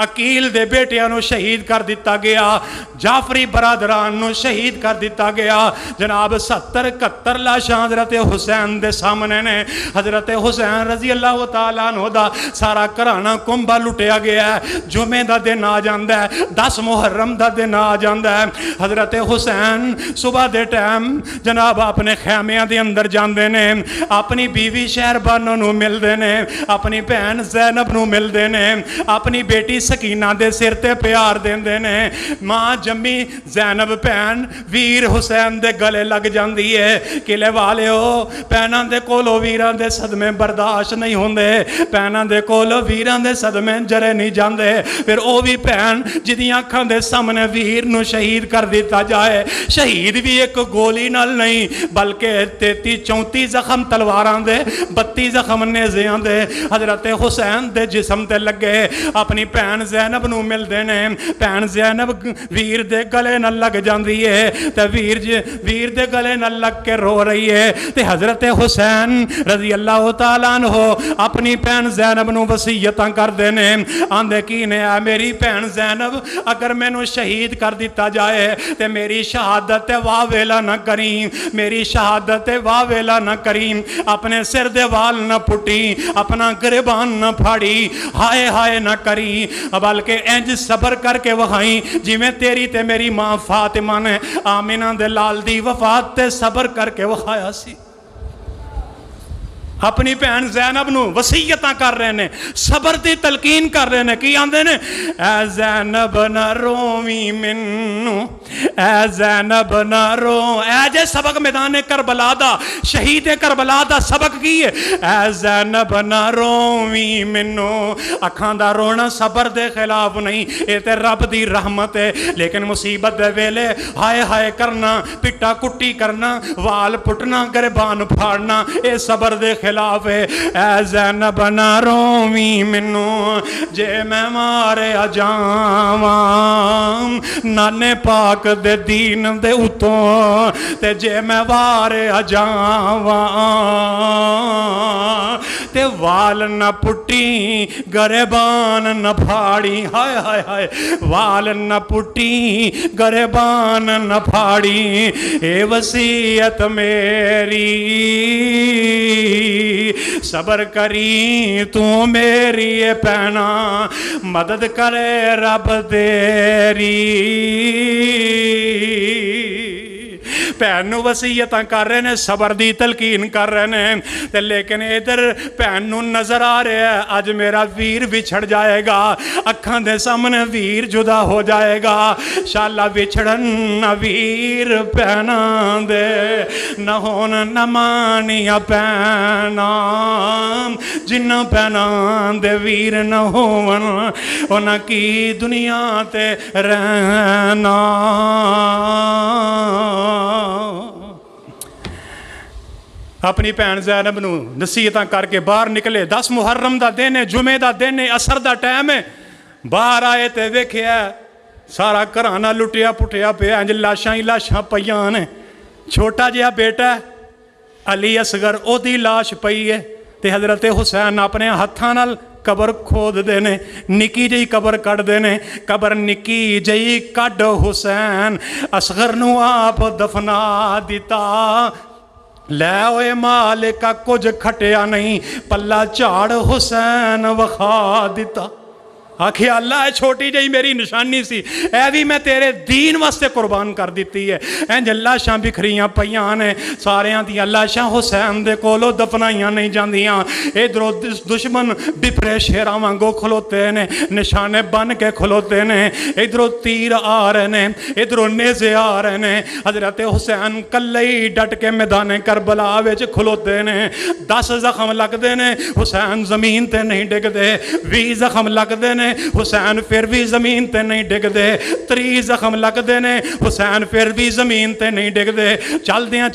عقیل دے بیٹیاں نو شہید کر دیتا گیا، جعفری برادران نو شہید کر دیتا گیا۔ جناب 70-71 لاشاں حضرت حسین دے سامنے نے۔ حضرت حسین رضی اللہ تعالیٰ عنہ دا سارا گھرانہ کنبہ لٹیا گیا ہے۔ جمعے دا دن آ جاندا ہے، 10 محرم دا دن آ جاندا ہے۔ حضرت حسین صبح دے ٹائم جناب اپنے خیمیاں دے اندر جاندے نے، اپنی بیوی شہربانو نو ملدے نے، اپنی بہن زینب نو ملدے نے، اپنی بیٹی سکینہ دے سر تے پیار دیندے نے۔ ماں جمی زینب بہن ویر حسین دے گلے لگ جاندی ہے، قلعے والیو بہناں دے کولو ویراں دے صدمے برداشت نہیں ہوندے، بہناں دے کولو ویراں دے صدمے جرے نہیں جاندے۔ پھر او بھی بہن جدیاں اکھاں دے سامنے ویر نو شہید کر دیتا جائے، شہید بھی ایک گولی نال نہیں بلکہ 33-34 زخم تلواراں دے، 32 زخم نیزیاں دے حضرت حسین دے جسم تے لگے۔ اپنی بہن زینب نو مل دینے، بہن زینب ویر دے گلے نہ لگ جاندی ہے تے ویر دے گلے نہ لگ کے رو رہی ہے تے حضرت حسین رضی اللہ تعالیٰ عنہ اپنی بہن زینب نو وصیتاں کر دینے۔ آندے کی نے آ میری بہن زینب اگر میں نو شہید کر دیتا جائے تے میری شہادت واہ ویلا نہ کریں، میری شہادت واہ ویلا نہ کریں، اپنے سر دے وال نہ پھٹی، اپنا گریبان نہ پھاڑی، ہائے ہائے نہ کری، بلکہ انج صبر کر کے وہائیں جی میں تیری تے میری ماں فاطمہ نے آمینہ دے لال دی وفات تے صبر کر کے وہایا سی۔ اپنی بھن زینب نو وصیتاں کر رہے ہیں، صبر دی تلقین کر رہے ہیں. کی آندے نے؟ اے زینب نہ روویں مینوں، اے زینب نہ رو. اے جے سبق میدان کربلا دا، شہید کربلا دا سبق کی ہے؟ اے زینب نہ روویں مینوں. اکھاں دا رونا صبر دے خلاف نہیں، اے تے رب دی رحمت ہے. لیکن مصیبت دے ویلے ہائے ہائے کرنا، پٹا کٹی کرنا، وال پٹنا، گربان پھاڑنا، اے صبر دے خلاف ہے. اے زینب نہ روویں مینوں، جے میں مارے جاواں نانے پاک دے دین دے اتوں، تے جے میں وارے جاواں تے وال نہ پٹی گربان نہ پھاڑی. ہائے ہائے ہائے، وال نہ پٹی گربان نہ پھاڑی. اے وصیت میری صبر کری تو میری پینا، مدد کرے رب تیری. بھن نو وصیتاں کر رہے ہیں، صبر دی تلقین کر رہے ہیں، لیکن ادھر بھن نو نظر آ رہا ہے اج میرا ویر بچھڑ جائے گا، اکھاں دے سامنے ویر جدا ہو جائے گا. شالا بچھڑن نہ ویر بھناں دے، نہ ہون نہ مانیاں بھناں. جنہاں بھناں دے ویر نہ ہون، انہاں کی دنیا تے رہنا. اپنی بھن زینب نو نصیحتاں کر کے باہر نکلے. 10 محرم دا دن ہے، جمعے دا دن ہے، عصر دا ٹائم ہے. باہر آئے تے ویکھیا سارا گھرانہ لٹیا پٹیا پیا، انج لاشاں ہی لاشاں پیاں نے. چھوٹا جہا بیٹا علی اصغر او دی لاش پئی ہے، تے حضرت حسین اپنے ہتھاں نال قبر کھود دینے، نکی جئی قبر کٹ دینے. قبر نکی جئی کٹ حسین اصغر نو آپ دفنا دیتا. لے ہوئے مالکا کچھ کھٹیا نہیں، پلہ چاڑ حسین وخا دیتا. آکھے اللہ اے چھوٹی جئی میری نشانی سی، اے بھی میں تیرے دین واسطے قربان کر دیتی ہے. انج لاشاں بکھریاں پیاں نے، ساریاں دی لاشاں حسین دے کولو دفنائیاں نہیں جاندیاں. ادھروں دشمن بپرے شیراں وانگو کھلوتے نے، نشانے بن کے کھلوتے نے. ادھروں تیر آ رہے نے، ادھروں نیزے آ رہے نے. حضرت حسین کلے ہی ڈٹ کے میدان کربلا وچ کھلوتے نے. 10 زخم لگدے نے، حسین زمین تے نہیں ڈگدے. 20 زخم لگدے نے، حسین پھر بھی زمین تے نہیں ڈگ دے. 30 زخم لگ دے نے، حسین پھر بھی زمین تے نہیں ڈگ دے. چل دیاں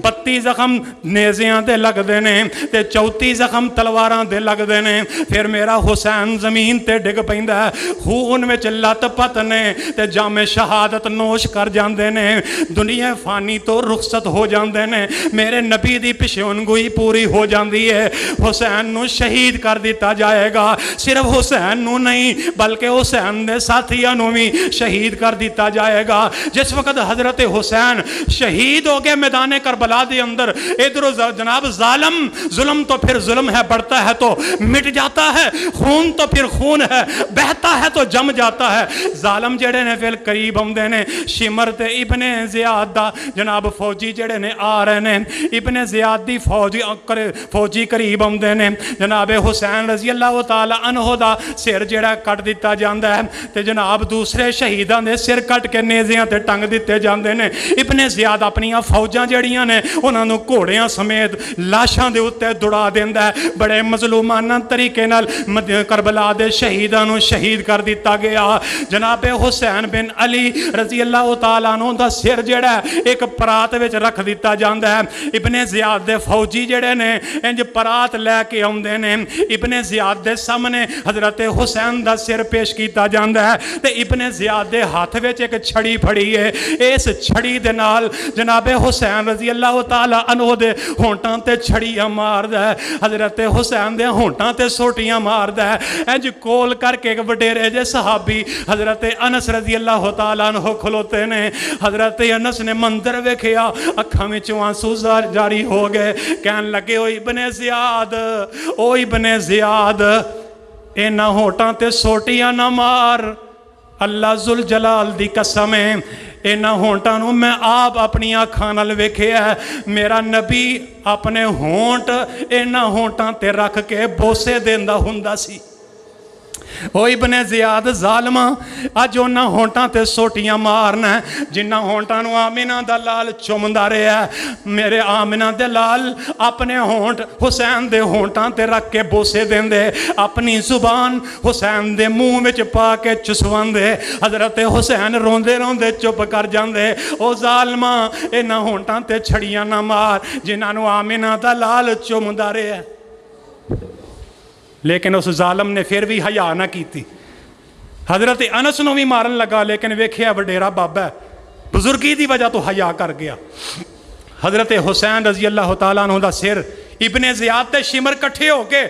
32 زخم نیزیاں دے لگ دے نے، تے 34 زخم تلواراں دے لگ دے نے. پھر میرا حسین زمین تے ڈگ پیندا ہے، خون وچ لت پت نے، تے جام شہادت نوش کر جاندے نے. دنیا فانی تو رخصت ہو جاندے نے. میرے نبی دی پیشونگوئی پوری ہو جاندی ہے. حسین نو شہید کر دیتا جائے گا. صرف حسین نو نہیں بلکہ حسین دے ساتھیاں نو بھی شہید کر دیتا جائے گا. جس وقت حضرت حسین شہید ہو گئے میدان کربلا دے اندر، ادھر جناب ظلم تو پھر ظلم ہے، بڑھتا ہے تو مٹ جاتا ہے، خون تو پھر خون ہے، بہتا ہے تو جم جاتا ہے. ظالم جڑے نے پھر قریب آمدے نے. شمر تے ابن زیاد دا جناب فوجی جڑے نے آ رہے نے، ابن زیاد دی فوجی قریب آمدے نے. جناب حسین رضی اللہ تعالی عنہ دا سر جڑا کٹ دیتا جاندا ہے، تے جناب دوسرے شہیداں دے سر کٹ کے نیزیاں تے ٹنگ دیتے جاندے نے. ابن زیاد اپنیاں فوجاں جڑیاں نے انہاں نو گھوڑیاں سمیت لاشاں دے اوتے دڑا دیندا ہے. بڑے مظلومانہ طریقے نال کربلا دے شہیداں نو شہید کر دیتا گیا. جناب حسین بن علی رضی اللہ تعالیٰ عنہ دا سر جڑا ایک پرات وچ رکھ دیتا جاندا ہے. ابن زیاد دے فوجی جڑے نے انج پرات لے کے آوندے نے. ابن زیاد دے سامنے حضرت حسین دا سر پیش کیتا جاندا ہے، تے ابن زیاد دے ہاتھ وچ ایک چھڑی پھڑی ہے. اس چھڑی دے نال جناب حسین رضی اللہ تعالی عنہ دے ہونٹاں تے چھڑیاں ماردا ہے. حضرت حسین دے ہونٹاں تے سوٹیاں ماردا ہے. انج کول کر کے ایک وڈیرے جے صحابی حضرت انس رضی اللہ تعالی عنہ کھلوتے نے. حضرت انس نے منظر ویکھیا، اکھاں وچوں آنسو جاری ہو گئے. کہن لگے او ابن زیاد انہاں ہونٹاں تے سوٹیاں نہ مار، اللہ ذل جلال دی قسم ہے انہاں ہونٹاں نوں میں آپ اپنی آنکھاں نال ویکھیا ہے. میرا نبی اپنے ہونٹ انہاں ہونٹاں تے رکھ کے بوسے دیندا ہوندا سی. او ابن زیاد ظالمہ اج انہاں ہونٹاں تے سوٹیاں مارنا جنہاں ہونٹاں نوں آمنہ دا لال چومدا رہیا ہے. میرے آمنہ دے لال اپنے ہونٹ حسین دے ہونٹاں تے رکھ کے بوسے دیندے, اپنی زبان حسین دے منہ وچ پا کے چسواندے. حضرت حسین روندے روندے چپ کر جاندے. او ظالمہ انہاں ہونٹاں تے چھڑیاں نہ مار جنہاں نوں آمنہ دا لال چومدا رہیا ہے. لیکن اس ظالم نے پھر بھی حیا نہ کیتی. حضرت انس نو بھی مارن لگا لیکن ویکھیا وڈیرا بابا ہے, بزرگی دی وجہ تو حیا کر گیا. حضرت حسین رضی اللہ تعالیٰ عنہ دا سر ابن زیاد تے شمر کٹھے ہو کے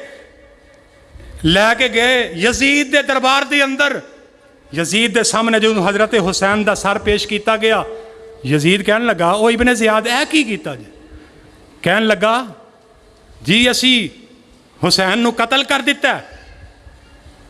لے کے گئے یزید دے دربار دے اندر. یزید دے سامنے جو حضرت حسین دا سر پیش کیتا گیا, یزید کہنے لگا او ابن زیاد اے کی کیتا جی؟ کہنے لگا جی اسی حسین نو قتل کر دیتا ہے.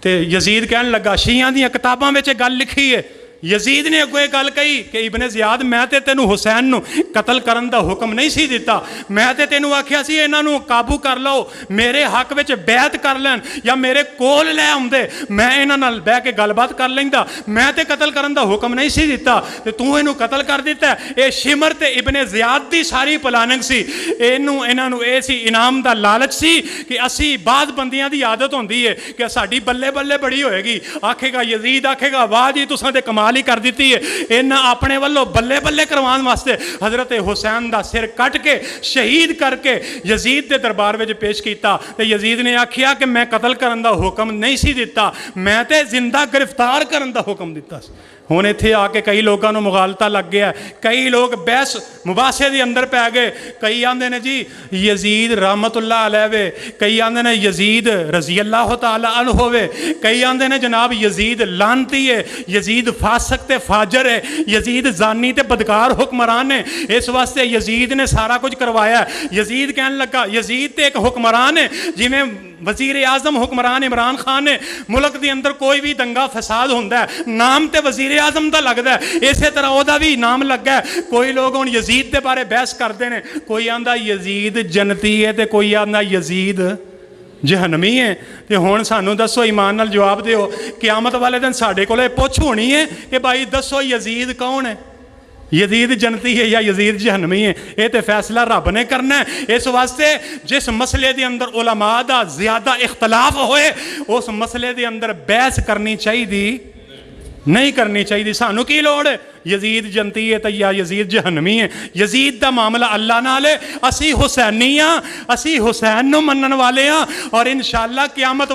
تے یزید کہنے لگا شیعہ دیاں کتاباں وچ گل لکھی ہے. یزید نے اگوں گل کہی کہ ابن زیاد میں تے تینوں حسین نو قتل کرن دا حکم نہیں سی دیتا, میں تے تینوں آکھیا سی انہاں نو قابو کر لو, میرے حق وچ بیعت کر لین یا میرے کول لے آوندے, میں انہاں نال بیٹھ کے گل بات کر لیندا, میں تے قتل کرن دا حکم نہیں سی دیتا تے تو اینوں قتل کر دیتا ہے. اے شمر تے ابن زیاد دی ساری پلاننگ سی. انہاں نو اے سی انعام دا لالچ سی کہ اسی بعض بندیاں دی عادت ہوندی ہے کہ ساڈی بلے بلے بڑی ہوئے گی. آکھے گا یزید آکھے گا واہ جی تساں تے کمال ہی کر دیتی ہے. انہاں اپنے والوں بلے بلے کروان واسطے حضرت حسین دا سر کٹ کے شہید کر کے یزید دے دربار وچ پیش کیتا. تے یزید نے آکھیا کہ میں قتل کرن دا حکم نہیں سی دیتا, میں تے زندہ گرفتار کرن دا حکم دیتا سی. ہن ایتھے آ کے کئی لوگاں نوں مغالطہ لگ گیا, کئی لوگ بحث مباحثے دے اندر پے گئے. کئی آندے نے جی یزید رحمت اللہ علیہ وے, کئی آندے نے یزید رضی اللہ تعالی عنہ ہوے, کئی آندے نے جناب یزید لعنتی ہے, یزید فاسق تے فاجر ہے, یزید زانی تے بدکار حکمران ہے. اس واسطے یزید نے سارا کچھ کروایا ہے. یزید کہنے لگا یزید تے ایک حکمران ہے جویں وزیر اعظم حکمران عمران خان ہے, ملک دے اندر کوئی بھی دنگا فساد ہوندا ہے نام تے وزیر اعظم دا لگدا ہے, اسی طرح او دا بھی نام لگا ہے. کوئی لوگ ہن یزید دے بارے بحث کردے نے, کوئی آندا یزید جنتی ہے تے کوئی آندا یزید جہنمی ہے. تے ہن سانوں دسو ایمان نال جواب دیو, قیامت والے دن ساڈے کولے پوچھ ہونی ہے کہ بھائی دسو یزید کون ہے, یزید جنتی ہے یا یزید جہنمی ہے؟ یہ تے فیصلہ رب نے کرنا ہے. اس واسطے جس مسئلے دے اندر علماء دا زیادہ اختلاف ہوئے اس مسئلے دے اندر بحث کرنی چاہیے نہیں کرنی چاہیے. سانو کی لوڑ ہے یزید جنتی ہے یا یزید جہنمی ہے؟ یزید دا معاملہ اللہ نال ہے. اسی حسینی ہاں, اسی حسین نو منن والے ہاں, اور انشاءاللہ قیامت